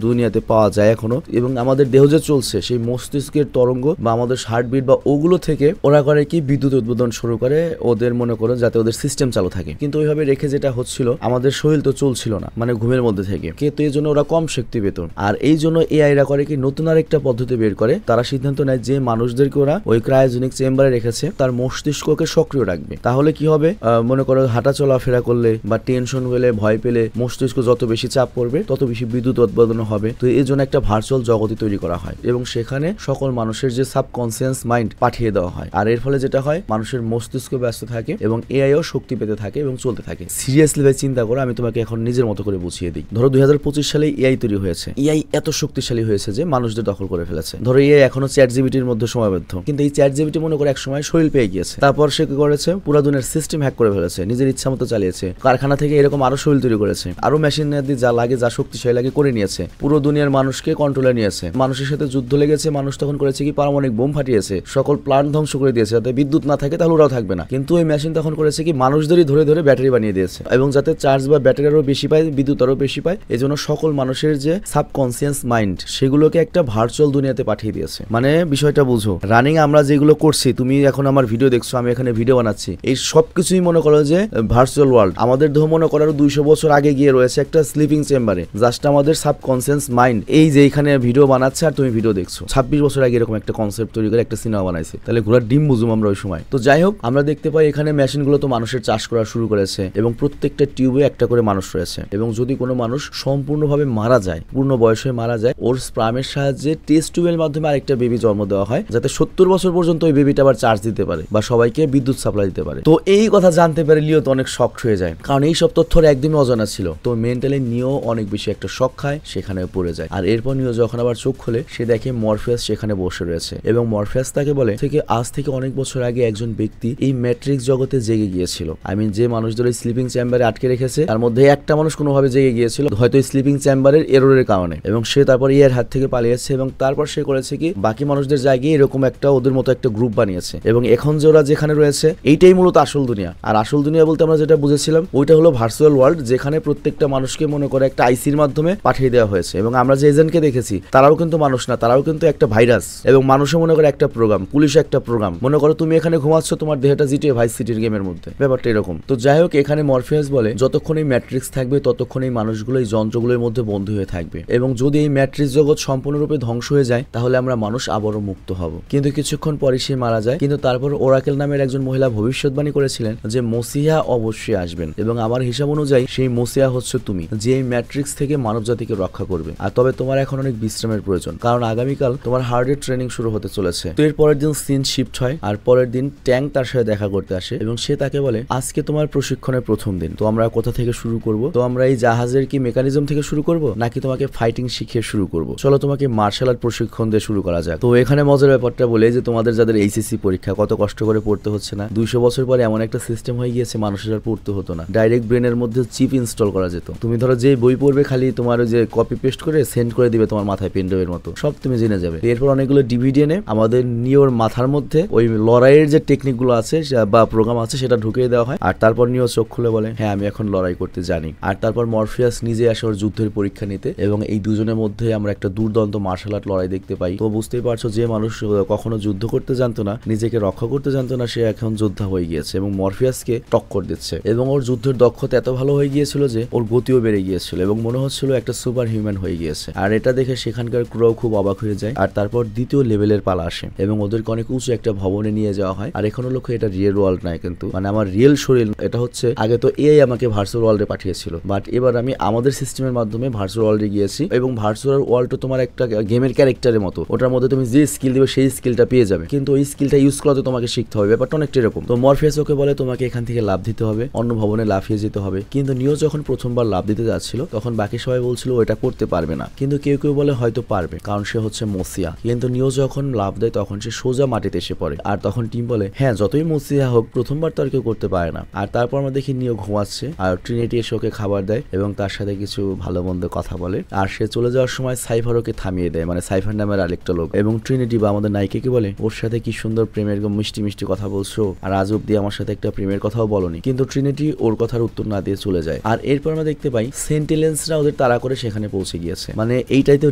দুনিয়াতে পাওয়া যায় এখনো, এবং আমাদের দেহ যে চলছে সেই মস্তিষ্কের তরল তরঙ্গ বা আমাদের হার্টবিট বা ওগুলো থেকে ওরা করে কি বিদ্যুৎ উৎপাদন শুরু করে ওদের মনে করো যাতে ওদের সিস্টেম চালু থাকে। কিন্তু ওইভাবে রেখে যেটা হচ্ছিল আমাদের শরীর তো চলছিল না, মানে ঘুমের মধ্যে থেকে, কিন্তু এই জন্য ওরা কম শক্তি পেত। আর এই জন্য এআইরা করে কি নতুন আরেকটা পদ্ধতি বের করে, তারা সিদ্ধান্ত নেয় যে মানুষদেরকে ওরা ওই ক্রায়োজেনিক চেম্বারে রেখেছে তার মস্তিষ্ককে সক্রিয় রাখবে। তাহলে কি হবে, মনে করো হাঁটা চলাফেরা করলে বা টেনশন হলে ভয় পেলে মস্তিষ্ক যত বেশি চাপ পড়বে তত বেশি বিদ্যুৎ উৎপাদন হবে। তো এই জন্য একটা ভার্চুয়াল জগৎই তৈরি করা হয় এবং সেখানে সকল মানুষের যে সাবকনসিয়াস মাইন্ড পাঠিয়ে দেওয়া হয়। আর এর ফলে যেটা হয় মানুষের মস্তিষ্ক ব্যস্ত থাকে এবং এআইও শক্তি পেতে থাকে এবং চলতে থাকে। সিরিয়াসলি ভাই চিন্তা করো, আমি তোমাকে এখন নিজের মতো করে বুঝিয়ে দিই। ধরো 2025 সালে এআই তৈরি হয়েছে। এআই এত শক্তিশালী হয়েছে যে মানুষদের দখল করে ফেলেছে। ধরো এআই এখনো চ্যাট জিপিটির মধ্যে সময়বদ্ধ, কিন্তু এই চ্যাট জিপিটি মনে করে এক সময় শরীর পেয়ে গিয়েছে। তারপর সে কি করেছে, পুরো দুনিয়ার সিস্টেম হ্যাক করে ফেলেছে, নিজের ইচ্ছা মতো চালিয়েছে। কারখানা থেকে এরকম আরো শরীর তৈরি করেছে, আরো মেশিন দিয়ে যা লাগে, যা শক্তিশালী লাগে করে নিয়েছে, পুরো দুনিয়ার মানুষকে কন্ট্রোলে নিয়েছে। মানুষের সাথে যুদ্ধ লেগেছে, মানুষ তখন করেছে কি পারমাণবিক বোম ফাটিয়েছে, সকল প্ল্যান্ট ধ্বংস করে দিয়েছে, যাতে বিদ্যুৎ না থাকে তাহলে ওরাও থাকবে না। কিন্তু ওই মেশিন তখন করেছে কি মানুষদেরই ধরে ধরে ব্যাটারি বানিয়ে দিয়েছে এবং যাতে চার্জ বা ব্যাটারি আরো বেশি পায়, বিদ্যুৎ আরো বেশি পায়। এই জন্য সকল মানুষের যে সাবকনসিয়াস মাইন্ড সেগুলোকে একটা ভার্চুয়াল দুনিয়াতে পাঠিয়ে দিয়েছে। মানে বিষয়টা বুঝো, রানিং আমরা যেগুলো করছি, তুমি এখন আমার ভিডিও দেখছো, আমি এখানে ভিডিও বানাচ্ছি, এই সবকিছুই মনে করো যে ভার্চুয়াল ওয়ার্ল্ড। আমাদের দেহ মনে করো 200 বছর আগে গিয়ে রয়েছে একটা স্লিপিং চেম্বারে, জাস্ট আমাদের সাবকনসিয়াস মাইন্ড এই যে এখানে ভিডিও বানাচ্ছে আর তুমি ভিডিও দেখছো। 26 বছর আগে এরকম একটা কনসেপ্ট তৈরি করে একটা সিনেমা বানাইছে, তাহলে ঘোড়ার ডিম বুঝুম আমরা ওই সময়। তো যাই হোক, আমরা দেখতে পাই এখানে মেশিনগুলো তো মানুষের চাষ করা শুরু করেছে এবং প্রত্যেকটা টিউবে একটা করে মানুষ রয়েছে। এবং যদি কোনো মানুষ সম্পূর্ণভাবে মারা যায়, পূর্ণ বয়সে মারা যায়, ওর স্পার্মের সাহায্যে টেস্ট টিউবের মাধ্যমে আরেকটা বেবি জন্ম দেওয়া হয়, যাতে 70 বছর পর্যন্ত ওই বেবিটা আবার চার্জ দিতে পারে বা সবাইকে বিদ্যুৎ সাপ্লাই দিতে পারে। তো এই কথা জানতে পারে লিও তো অনেক শক হয়ে যায়, কারণ এই সব তথ্য একদমই অজানা ছিল। তো মেন্টালি নিও অনেক বেশি একটা শক খায়, সেখানে পড়ে যায়। আর এরপর নিও যখন আবার চোখ খোলে, সে দেখে মরফিয়াস সেখানে বসে রয়েছে এবং মরফিয়াস তাকে বলে থেকে আজ থেকে অনেক বছর আগে একজন ব্যক্তি এই ম্যাট্রিক্স জগতে জেগে গিয়েছিল। যে মানুষদের ওই স্লিপিং চেম্বারে আটকে রেখেছে তার মধ্যে একটা মানুষ কোনোভাবে জেগে গিয়েছিল, হয়তো স্লিপিং চেম্বারের এররের কারণে, এবং সে তারপর এর হাত থেকে পালিয়েছে এবং তারপর সে করেছে কি বাকি মানুষদের জায়গায় এরকম একটা ওদের মতো একটা গ্রুপ বানিয়েছে। এবং এখন যে ওরা যেখানে রয়েছে এইটাই মূলত আসল দুনিয়া। আর আসল দুনিয়া বলতে আমরা যেটা বুঝেছিলাম ওইটা হলো ভার্চুয়াল ওয়ার্ল্ড, যেখানে প্রত্যেকটা মানুষকে মনে করে একটা আইসির মাধ্যমে পাঠিয়ে দেওয়া হয়েছে। এবং আমরা যে এজেন্টকে দেখেছি তারাও কিন্তু মানুষ না, তারাও কিন্তু একটা ভাইরাস। এবং মানুষও মনে করে একটা প্রোগ্রাম, পুলিশও একটা প্রোগ্রাম। মনে করো তুমি এখানে ঘুমাচ্ছ, তোমার দেহটা জিটিএ ভাইস সিটির গেমের মধ্যে, ব্যাপারটা এরকম। তো যাই হোক, এখানে মরফিয়াস বলে যতক্ষণ এই ম্যাট্রিক্স থাকবে ততক্ষণ এই মানুষগুলো এই যন্ত্রগুলোর মধ্যে বন্দী হয়ে থাকবে, এবং যদি এই ম্যাট্রিক্স জগৎ সম্পূর্ণরূপে ধ্বংস হয়ে যায় তাহলে আমরা মানুষ আবারও মুক্ত হব। কিন্তু কিছুক্ষণ পরে সে মারা যায়। কিন্তু তারপর ওরাকেল নামের একজন মহিলা ভবিষ্যৎবাণী করেছিলেন যে মসিহা অবশ্যই আসবেন, এবং আমার হিসাব অনুযায়ী সেই মসিহা হচ্ছে তুমি, যে এই ম্যাট্রিক্স থেকে মানব জাতিকে রক্ষা করবে। আর তবে তোমার এখন অনেক বিশ্রামের প্রয়োজন, কারণ আগামীকাল তোমার হার্ডের ট্রেনিং শুরু হতে চলেছে। তো এর পরের দিন সিন শিফট হয়, আর পরের দিন ট্যাঙ্ক তার সাথে দেখা করতে আসে এবং সে তাকে বলে আজকে তোমার প্রশিক্ষণের প্রথম দিন, তো আমরা কোথা থেকে শুরু করব? তো আমরা এই জাহাজের কি মেকানিজম থেকে শুরু করব, নাকি তোমাকে ফাইটিং শিখিয়ে শুরু করব? চলো তোমাকে মার্শাল আর্ট প্রশিক্ষণ দিয়ে শুরু করা যাক। তো এখানে মজার ব্যাপারটা বলে যে তোমাদের যাদের এইচএসসি পরীক্ষা কত কষ্ট করে পড়তে হচ্ছে না, 200 বছর পরে এমন একটা সিস্টেম হয়ে গিয়েছে মানুষের আর পড়তে হতো না, ডাইরেক্ট ব্রেনের মধ্যে চিপ ইনস্টল করা যেত। তুমি ধরো যে বই পড়বে খালি তোমার যে কপি পেস্ট করে সেন্ড করে দিবে তোমার মাথায় পেনড্রাইভের মতো, সব তুমি জেনে যাবে। এরপর অনেকগুলো ডিভিডি এনে আমাদের নিওর মাথার মধ্যে ওই লড়াইয়ের যে টেকনিক গুলো আছে বা প্রোগ্রাম আছে সেটা ঢুকিয়ে দেওয়া হয়। আর তারপর নিও চোখ খুলে বলে হ্যাঁ আমি এখন লড়াই করতে জানি। আর তারপর মরফিয়াস নিজে আসে ওর যুদ্ধের পরীক্ষা নিতে, এবং এই দুজনের মধ্যে আমরা একটা দুর্দান্ত মার্শাল আর্ট লড়াই দেখতে পাই। তো বুঝতেই পারছো, যে মানুষ কখনো যুদ্ধ করতে জানতো না, নিজেকে রক্ষা করতে জানতো না, সে এখন যোদ্ধা হয়ে গিয়েছে এবং মরফিয়াসকে টক্কর দিচ্ছে। এবং ওর যুদ্ধের দক্ষতা এত ভালো হয়ে গিয়েছিল যে ওর গতিও বেড়ে গিয়েছিল এবং মনে হচ্ছিল একটা সুপার হিউম্যান হয়ে গিয়েছে। আর এটা দেখে সেখানকার ক্রুও খুব অবাক হয়ে যায়। আর তারপর দ্বিতীয় লেভেলের পালা আসে এবং ওদেরকে অনেক উঁচু একটা ভবনে নিয়ে যাওয়া হয়। আর এখন লক্ষ্য এটা রিয়েল ওয়ার্ল্ড নয়, কিন্তু মানে আমার রিয়েল শরীর, এটা হচ্ছে আগে তো এআই আমাকে ভার্চুয়াল ওয়ার্ল্ডে পাঠিয়েছিল, বাট এবার আমি আমাদের সিস্টেমের মাধ্যমে ভার্চুয়াল ওয়ার্ল্ডে গিয়েছি। এবং ভার্চুয়াল ওয়ার্ল্ডটা তোমার একটা গেমের ক্যারেক্টারের মতো, ওটার মধ্যে তুমি যে স্কিল দিবে সেই স্কিলটা পেয়ে যাবে, কিন্তু ওই স্কিলটা ইউজ করাতে তোমাকে শিখতে হবে। ব্যাপারটা অনেকটা এরকম। তো মরফিয়াস ওকে বলে তোমাকে এখান থেকে লাভ দিতে হবে, অন্য ভবনে লাফিয়ে যেতে হবে। কিন্তু নিও যখন প্রথমবার লাভ দিতে যাচ্ছিল তখন বাকি সবাই বলছিল ওটা করতে পারবে না, কিন্তু কেউ কেউ বলে হয়তো পারবে, কারণ সে হচ্ছে মসিয়া। কিন্তু নিও যখন লাভ দেয় তখন সে সোজা মাটিতে এসে পড়ে। আর তখন টিম বলে হ্যাঁ যতই মসিয়া হোক প্রথমবার তো আর কেউ করতে পারে না। আর তারপর আমরা দেখি নিও ঘুমাচ্ছে, আর ট্রিনিটি এসে ওকে খাবার দেয় এবং তার সাথে কিছু ভালো মন্দ কথা বলে। আর সে চলে যাওয়ার সময় সাইফার ওকে থামিয়ে দেয়, মানে সাইফার নামের আরেকটা লোক। এবং ট্রিনিটি বা আমাদের নায়িকাকে বলে ওর সাথে কি সুন্দর প্রেমের মিষ্টি মিষ্টি কথা বলছো, আর আজ অব্দি আমার সাথে একটা প্রেমের কথাও বলনি। কিন্তু ট্রিনিটি ওর কথার উত্তর না দিয়ে চলে যায়। আর এরপর আমরা দেখতে পাই সেন্টিনেলসরা ওদের তাড়া করে সেখানে পৌঁছে গিয়েছে। মানে এইটাই তো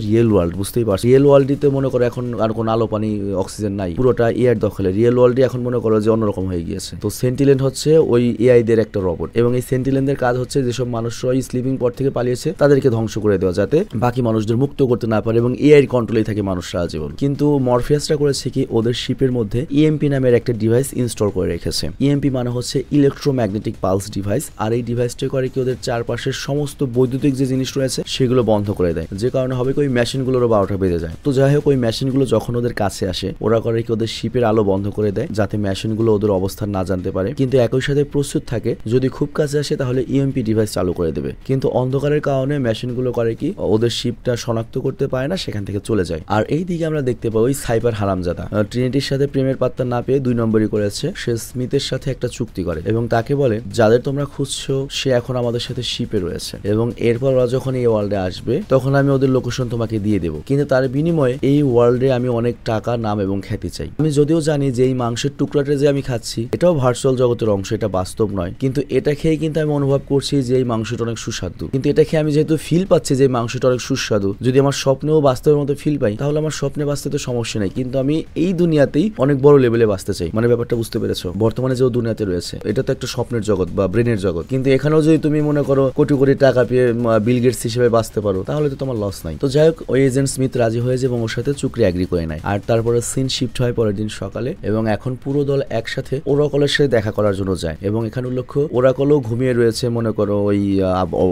রিয়েল ওয়ার্ল্ড, বুঝতেই পারছি। রিয়েল ওয়ার্ল্ডটিতে মনে করো এখন আর কোনো আলো পানি অক্সিজেন নাই, পুরোটা এআই দখলে। রিয়েল ওয়ার্ল্ডে এখন মনে করো যে অন্যরকম হয়ে গিয়েছে। তো সেন্টিলেন্ট হচ্ছে ওই এআই দের একটা রোবট, এবং এই সেন্টিলেন্টদের কাজ হচ্ছে যেসব মানুষরা ওই স্লিপিং পড থেকে পালিয়েছে তাদেরকে ধ্বংস করে দেওয়া, যাতে বাকি মানুষদের মুক্ত করতে না পারে এবং এআই কন্ট্রোলেই থাকে মানুষরা আজীবন। কিন্তু মরফিয়াসরা করেছে কি, ওদের শিপের মধ্যে ইএমপি নামের একটা ডিভাইস ইনস্টল করে রেখেছে। ইএমপি মানে হচ্ছে ইলেকট্রোম্যাগনেটিক পালস ডিভাইস, আর এই ডিভাইসটা করে কি ওদের চারপাশের সমস্ত বৈদ্যুতিক যে জিনিস রয়েছে সেগুলো বন্ধ করে দেয়, যে কারণে হবে কি ওই মেশিনগুলোরও 12টা বেজে যায়। তো যাই হোক, ওই মেশিনগুলো যখন ওদের কাছে আসে ওরা করে কি ওদের শিপের আলো বন্ধ করে দেয়, যাতে মেশিনগুলো ওদের অবস্থান না জানতে পারে, কিন্তু একই সাথে প্রস্তুত থাকে যদি খুব কাছে আসে তাহলে ইএমপি ডিভাইস চালু করে দেবে। কিন্তু অন্ধকারের কারণে মেশিনগুলো করে কি ওদের শিপটা শনাক্ত করতে পারে না, সেখান থেকে চলে যায়। আর এই দিকে আমরা দেখতে পাই ওই সাইবার হারামজাদা ট্রিনিটির সাথে প্রেমের পাত্তা না পেয়ে 2 নম্বরই করেছে। সে স্মিথের সাথে একটা চুক্তি করে এবং তাকে বলে যাদের তোমরা খুঁজছো সে এখন আমাদের সাথে শিপে রয়েছে, এবং এরপর ওরা যখন এই ওয়ার্ল্ডে আসবে তখন আমি ওদের লোকেশন তোমাকে দিয়ে দেবো, কিন্তু তার বিনিময়ে এই ওয়ার্ল্ডে আমি অনেক টাকা, নাম এবং খ্যাতি চাই। আমি যদিও জানি যে এই মাংসের টুকরাটা যে আমি খাচ্ছি এটাও ভার্চুয়াল জগতের অংশ, এটা বাস্তব নয়, কিন্তু এটা খেয়ে কিন্তু আমি অনুভব করছি যে এই মাংসটা অনেক সুস্বাদু। কিন্তু এটা খেয়ে আমি যেহেতু ফিল পাচ্ছি যে এই মাংসটা অনেক সুস্বাদু, যদি আমার স্বপ্নেও বাস্তবের মতো ফিল পাই তাহলে আমার স্বপ্নে বাঁচতে তো সমস্যা নেই, কিন্তু আমি এই দুনিয়াতেই অনেক বড় লেভেলে বাঁচতে চাই। মানে ব্যাপারটা বুঝতে পেরেছো? বর্তমানে যে দুনিয়াতে রয়েছে এটা তো একটা স্বপ্নের জগৎ বা ব্রেনের জগৎ, কিন্তু এখানেও যদি তুমি মনে করো কোটি কোটি টাকা পেয়ে বিল গেটস হিসেবে বাঁচতে পারো তাহলে তো তোমার লস নাই। তো যাই হোক, ওই এজেন্ট স্মিথ রাজি হয়ে যায় এবং ওর সাথে চুক্তি এগ্রি করে নেয়। আর তারপরে সিন শিফট হয় পরের দিন সকালে, এবং এখন পুরো দল একসাথে ওরাকলের সাথে দেখা করার জন্য যায়। এবং এখানে উল্লেখ্য ওরাকলও ঘুমিয়ে রয়েছে মনে করো ওই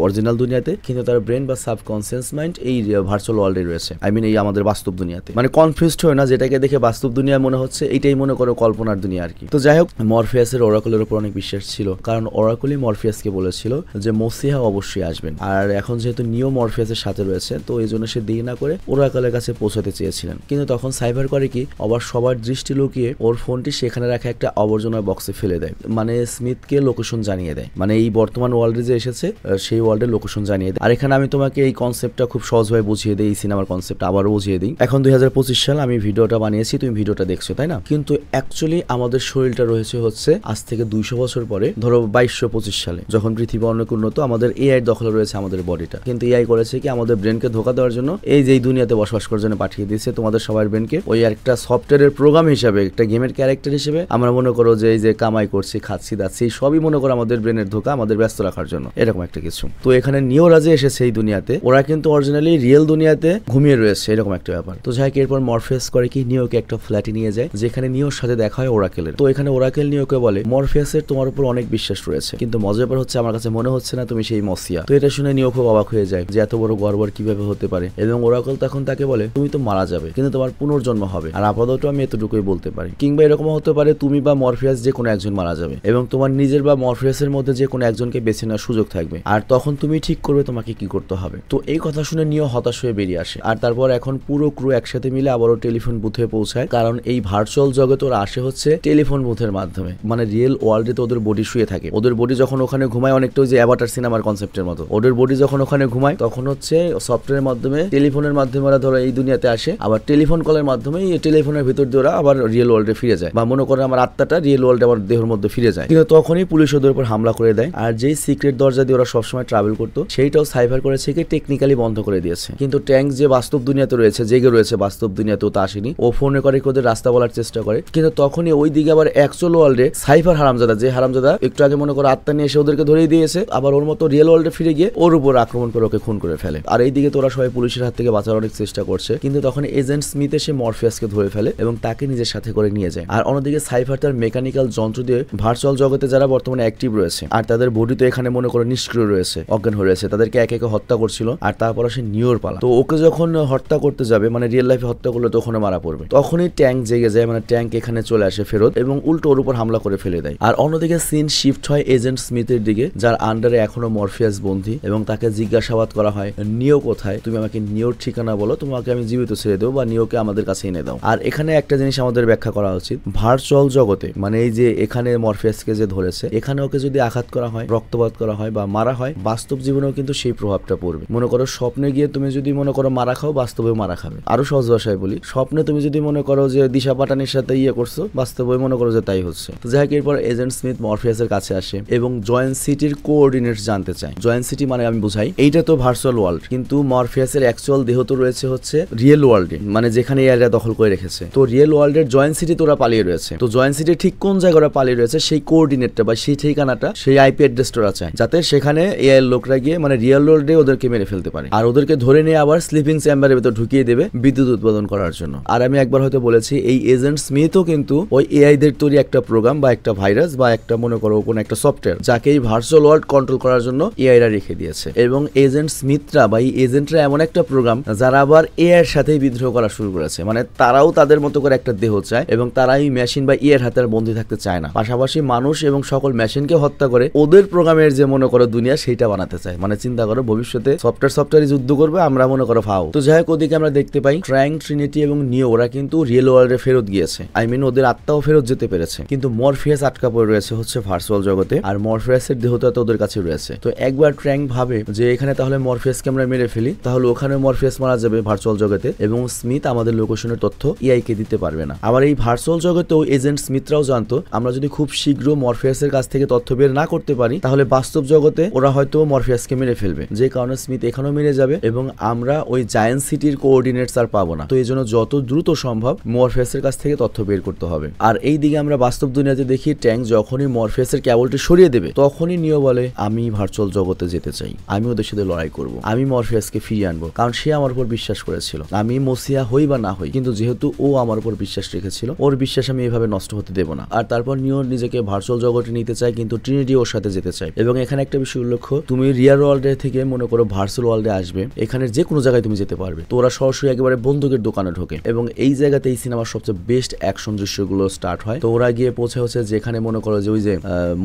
অরিজিনাল দুনিয়াতে, কিন্তু তার ব্রেন বা সাবকনসিয়াস মাইন্ড এই ভার্চুয়াল ওয়ার্ল্ডে রয়েছে, আই মিন এই আমাদের বাস্তব দুনিয়াতে। মানে কনফিউজড হয় না, যেটাকে দেখে বাস্তব দুনিয়া মনে হচ্ছে এইটাই মনে করো কল্পনার দুনিয়া আর কি। তো যাই হোক, মরফিয়াসের ওরাকলের উপর অনেক বিশ্বাস ছিল, কারণ ওরাকলই মরফিয়াসকে বলেছিল যে মসিহা অবশ্যই আসবেন। আর এখন যেহেতু নিও মরফিয়াসের সাথে রয়েছে তো এই জন্য সে দেরি না করে ওরাকলের কাছে পৌঁছাতে চেয়েছিলেন। কিন্তু তখন সাইবার করে কি আবার সবার দৃষ্টি লুকিয়ে ওর ফোনটি সেখানে রাখা একটা আবর্জনার বক্সে ফেলে দেয়, মানে স্মিথকে লোকেশন জানিয়ে দেয়, মানে এই বর্তমান ওয়ার্ল্ডে যে এসেছে সেই ওয়ার্ল্ডের লোকেশন জানিয়ে দেয়। আর এখানে আমি তোমাকে এই কনসেপ্টটা খুব সহজভাবে বুঝিয়ে দিই, এই সিনেমার কনসেপ্ট আবারও বুঝিয়ে দিই। এখন 2025 সাল আমি ভিডিওটা বানিয়েছি, তুমি ভিডিওটা দেখছো তাই না? কিন্তু অ্যাকচুয়ালি আমাদের শরীরটা রয়েছে হচ্ছে আজ থেকে 200 বছর পরে, ধরো 2225 সালে, যখন পৃথিবী অনেক উন্নত, আমাদের এআই দখলে রয়েছে আমাদের বডিটা। কিন্তু এআই করেছে কি আমাদের ব্রেনকে ধোকা দেওয়ার জন্য এই যে দুনিয়াতে বসবাস করার জন্য পাঠিয়ে দিয়েছে তোমাদের সবার ব্রেনকে ওই একটা সফটওয়্যারের প্রোগ্রাম হিসেবে, একটা গেমের ক্যারেক্টার হিসেবে। আমরা মনে করো যে এই যে কামাই করছি, খাচ্ছি দাচ্ছি, সবই মনে করো আমাদের ব্রেনের ধোকা, আমাদের ব্যস্ত রাখার জন্য, এরকম একটা কিছু। তো এখানে নিওরা যে এসেছে এই দুনিয়াতে, ওরা কিন্তু অরিজিনালি রিয়েল দুনিয়াতে ঘুমিয়ে রয়েছে, এরকম একটা ব্যাপার। তো যাই হোক, এরপর মরফিয়াস করে কি নিওকে একটা ফ্ল্যাটে নিয়ে যায়, যেখানে নিওর সাথে দেখা হয় ওরাকেলের। তো এখানে ওরাকেল নিওকে বলে মরফিয়াসের তোমার উপর অনেক বিশ্বাস রয়েছে, কিন্তু মজার ব্যাপার হচ্ছে আমার কাছে মনে হচ্ছে না তুমি সেই মসিয়া। তো এটা শুনে নিও খুব অবাক হয়ে যায় যে এত বড় গর্বর কিভাবে হতে পারে, এবং ওরাকেল তখন তাকে বলে তুমি তো মারা যাবে কিন্তু তোমার পুনর্জন্ম হবে, আর আপাতত আমি এতটুকুই বলতে পারি। কিংবা এরকম হতে পারে তুমি বা মরফিয়াস যে কোনো একজন মারা যাবে, এবং তোমার নিজের বা মরফিয়াসের মধ্যে যে কোনো একজনকে বেছে নেওয়ার সুযোগ থাকবে, আর তখন তুমি ঠিক করবে তোমাকে কি করতে হবে। তো এই কথা শুনে নিও হতাশ হয়ে বেরিয়ে আসে। আর তারপর এখন পুরো ক্রু একসাথে মিলে আবারও টেলিফোন বুথে পৌঁছায়, কারণ এই ভার্চুয়াল জগতে ওরা আসে হচ্ছে টেলিফোন বুথের মাধ্যমে। মানে রিয়েল ওয়ার্ল্ডে তো ওদের বডি শুয়ে থাকে, ওদের বডি যখন ওখানে ঘুমায় অনেকটা ওই যে অ্যাভাটার সিনেমার কনসেপ্টের মতো, ওদের বডি যখন ওখানে ঘুমায় তখন হচ্ছে সফটওয়্যারের মাধ্যমে টেলিফোনের মাধ্যমে ওরা ধরো এই দুনিয়াতে আসে, আবার টেলিফোন কলের মাধ্যমে এই টেলিফোনের ভিতর দিয়ে ওরা আবার রিয়েল ওয়ার্ল্ডে ফিরে যায়, বা মনে করে আমার আত্মাটা রিয়েল ওয়ার্ল্ডে আমার দেহের মধ্যে ফিরে যায়। কিন্তু তখনই পুলিশ ওদের উপর হামলা করে দেয়, আর যেই সিক্রেট দরজা দিয়ে ওরা সবসময় ট্রাভেল করতো সেইটাও সাইবার করেছে কি টেকনিক্যালি বন্ধ করে দিয়েছে। কিন্তু ট্যাঙ্ক যে বাস্তব দুনিয়াতে রয়েছে, জেগে রয়েছে বাস্তব দুনিয়াতেও, তা আসেনি। ও ফোনে করে ওদের রাস্তা বলার চেষ্টা করে, কিন্তু তখনই ওই দিকে আবার অ্যাকচুয়াল ওয়ার্ল্ডে সাইবার হারামজাদা, যে হারামজাদা একটু আগে মনে করো আত্মা নিয়ে এসে ওদেরকে ধরিয়ে দিয়েছে, আবার ওর মতো রিয়েল ওয়ার্ল্ডে ফিরে গিয়ে ওর উপর আক্রমণ করে ওকে খুন করে ফেলে। আর এইদিকে তোরা সবাই পুলিশের হাত থেকে বাঁচার অনেক চেষ্টা করছে, কিন্তু তখন এজেন্ট স্মিথ এসে মরফিয়াসকে ধরে ফেলে এবং তাকে নিজের সাথে করে নিয়ে যায়। আর অন্যদিকে সাইফার তার মেকানিক্যাল যন্ত্র দিয়ে ভার্চুয়াল জগতে যারা বর্তমানে অ্যাক্টিভ রয়েছে আর তাদের বডি তো এখানে মনে করো নিষ্ক্রিয় রয়েছে, অজ্ঞান হয়ে রয়েছে, তাদেরকে একে একে হত্যা করছিল। আর তারপর আসে নিওর পালা। তো ওকে যখন হত্যা করতে যাবে, মানে রিয়েল লাইফে হত্যা করলে তখন মারা পড়বে, তখনই ট্যাঙ্ক জেগে যায়, মানে ট্যাঙ্ক এখানে চলে আসে ফেরত এবং উল্টো ওর উপর হামলা করে ফেলে দেয়। আর অন্যদিকে সিন শিফট হয় এজেন্ট স্মিথের দিকে, যার আন্ডারে এখনো মরফিয়াস বন্দী, এবং তাকে জিজ্ঞাসাবাদ করা হয় নিও কোথায়, তুমি আমাকে নিওর ঠিকানা বলো, তোমাকে আমি জীবিত ছেড়ে দেবো বা নিওকে আমাদের কাছে এনে দাও। আর এখানে একটা জিনিস আমাদের ব্যাখ্যা করা উচিত, ভার্চুয়াল জগতে মানে এই যে এখানে মরফিয়াসকে যে ধরেছে, এখানে ওকে যদি আঘাত করা হয়, রক্তপাত করা হয় বা মারা হয়, বাস্তব জীবনেও কিন্তু সেই প্রভাবটা পড়বে। মনে করো স্বপ্নে গিয়ে তুমি যদি মনে করো মারা খাও, বাস্তবেও মারা খাবে। আরো সহজ ভাষায় বলি, স্বপ্নে তুমি যদি মনে করো যে দিশা পাটানির সাথে করছো, বাস্তবে মনে করো যে তাই হচ্ছে। তো যাই হোক, এরপর এজেন্ট স্মিথ মরফিয়াসের কাছে আসে এবং জয়েন্ট সিটির কোঅর্ডিনেটস জানতে চায়। জয়েন্ট সিটি মানে আমি বুঝাই এইটা তো ভার্চুয়াল ওয়ার্ল্ড, কিন্তু মরফিয়াসের অ্যাকচুয়াল দেহ তো রয়েছে হচ্ছে রিয়েল ওয়ার্ল্ডে, মানে যেখানে এআইরা দখল করে রেখেছে। তো রিয়েল ওয়ার্ল্ডের জয়েন্ট সিটি তোরা পালিয়ে রয়েছে। তো জয়েন্ট সিটি ঠিক কোন জায়গায় ওরা পালিয়ে রয়েছে সেই কোঅর্ডিনেটটা বা সেই ঠিকানাটা, সেই আইপি অ্যাড্রেসটা ওরা চায়, যাতে সেখানে এআই লোকরা গিয়ে মানে রিয়েল ওয়ার্ল্ডে ওদেরকে মেরে ফেলতে পারে, আর ওদেরকে ধরে নিয়ে আবার স্লিপিং চেম্বারের ভেতর ঢুকিয়ে দেবে বিদ্যুৎ উৎপাদন করার জন্য। আর আমি একবার হয়তো বলেছি এই এজেন্ট স্মিথও কিন্তু ওই এআই দের তৈরি একটা প্রোগ্রাম বা একটা ভাইরাস বা একটা মনে করো কোনো একটা সফটওয়্যার, যাকে এই ভার্চুয়াল ওয়ার্ল্ড কন্ট্রোল করার জন্য এআইরা রেখে দিয়েছে। এবং এজেন্ট স্মিথরা বা এই এজেন্টরা এমন একটা প্রোগ্রাম যারা আবার এআই এর সাথেই বিদ্রোহ করা শুরু করেছে, মানে তারাও তাদের মতো করে একটা দেহ চায় এবং তারা এই মেশিন বা এআই হাতে বন্দী থাকতে চায় না, পাশাপাশি মানুষ এবং সকল মেশিনকে হত্যা করে ওদের প্রোগ্রামের যে মনে করো দুনিয়া সেইটা বানাতে চায়। মানে চিন্তা করো ভবিষ্যতে সফটওয়্যার যুদ্ধ করবে, আমরা মনে করো ফাও। তো যাই হোক, ওদিকে আমরা দেখতে পাই ট্রায়াং, ট্রিনিটি এবং নিও ওরা কিন্তু রিয়েল ওয়ার্ল্ডে ফেরত গিয়েছে, আই মিন ওদের আত্মাও ফেরত যেতে পেরেছে, কিন্তু মরফিয়াস আটকা পড়ে রয়েছে হচ্ছে ভার্চুয়াল জগতে, আর মরফিয়াসের দেহটা তো ওদের কাছে রয়েছে। তো একবার ট্রায়াং ভাবে যে এখানে তাহলে মরফিয়াসকে আমরা মেরে ফেলি, তাহলে ওখানে মরফিয়াস মারা যাবে ভার্চুয়াল জগতে এবং স্মিথ আমাদের লোকেশনের তথ্য এআই কে দিতে পারবে না। আবার এই ভার্চুয়াল জগতেও এজেন্ট স্মিথরাও জানতো আমরা যদি খুব শীঘ্র মরফিয়াসের কাছ থেকে তথ্য বের না করতে পারি, তাহলে বাস্তব জগতে ওরা হয়তো মরফিয়াসকে মেরে ফেলবে, যে কারণে স্মিথ এখানেও মেরে যাবে এবং আমরা ওই জায়ান্ট সিটির কোঅর্ডিনেটস আর পাবো না। তো এই জন্য যত দ্রুত সম্ভব মরফিয়াসের কাছ থেকে তথ্য বের করতে হবে। আর এই দিকে আমরা বাস্তব দুনিয়াতে দেখি ট্যাঙ্ক যখনই মরফিয়াসের কেবলটি সরিয়ে দেবে, তখনই নিও বলে আমি ভার্চুয়াল জগতে যেতে চাই, আমি ওদের সাথে লড়াই করব, আমি মরফিয়াসকে ফিরিয়ে আনবো, কারণ সে আমার উপর বিশ্বাস করেছিল, আমি মসিয়া হই বা না হই, কিন্তু যেহেতু ও আমার উপর বিশ্বাস রেখেছিল, ওর বিশ্বাস আমি এভাবে নষ্ট হতে দেবো না। আর তারপর নিও নিজেকে ভার্চুয়াল জগতে নিতে চায়, কিন্তু ট্রিনিটি ওর সাথে যেতে চায়। এবং এখানে একটা বিষয় উল্লেখ্য, তুমি রিয়াল ওয়ার্ল্ডে থেকে মনে করো ভার্চুয়াল ওয়ার্ল্ডে আসবে, এখানে যে কোনো জায়গায় তুমি যেতে পারবে। তো ওরা সরাসরি একেবারে বন্দুকের দোকানে ঢোকে এবং এই জায়গাতে এই সিনেমার সবচেয়ে বেস্ট অ্যাকশন দৃশ্যগুলো স্টার্ট হয়। তো ওরা গিয়ে পৌঁছে হচ্ছে যেখানে মনে করো যে ওই যে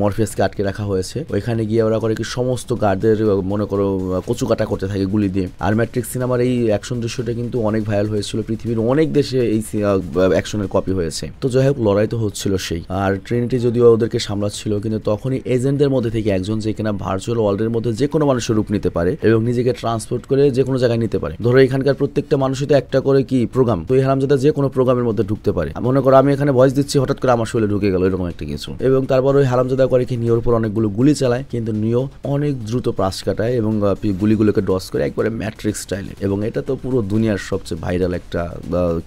মরফিয়াসকে আটকে রাখা হয়েছে, ওইখানে গিয়ে ওরা করে কি সমস্ত গার্ডদের মনে করো কচু কাটা করতে থাকে গুলি দিয়ে। আর ম্যাট্রিক্স সিনেমার এই অ্যাকশন দৃশ্যটা কিন্তু অনেক ভাইরাল হয়েছিল, পৃথিবীর অনেক দেশে এই অ্যাকশনের কপি হয়েছে। তো যাই হোক, লড়াই তো হচ্ছিল সেই, আর ট্রিনিটি যদিও ওদেরকে সামলাচ্ছিল, কিন্তু তখনই এজেন্টদের মধ্যে থেকে একজন, যে কিনা ভার্চুয়াল ওয়ার্ল্ডের মধ্যে যে কোনো মানুষের রূপ নিতে পারে এবং নিজেকে ট্রান্সপোর্ট করে যে কোনো জায়গায় নিতে পারে। ধরো এখানকার প্রত্যেকটা মানুষই তো একটা করে কি প্রোগ্রাম, তো এই হারামজাদা যে কোনো প্রোগ্রামের মধ্যে ঢুকতে পারে। মনে করো আমি এখানে ভয়েস দিচ্ছি, হঠাৎ করে আমার শরীরে ঢুকে গেল, এরকম একটা কিছু। এবং তারপর ওই হারামজাদা করে কি নিওর উপর অনেকগুলো গুলি চালায়, কিন্তু নিও অনেক দ্রুত পাশ কাটায় এবং গুলিগুলোকে ডস করে একবারে ম্যাট্রিক্স স্টাইলে। এবং এটা তো পুরো দুনিয়ার সবচেয়ে ভাইরাল একটা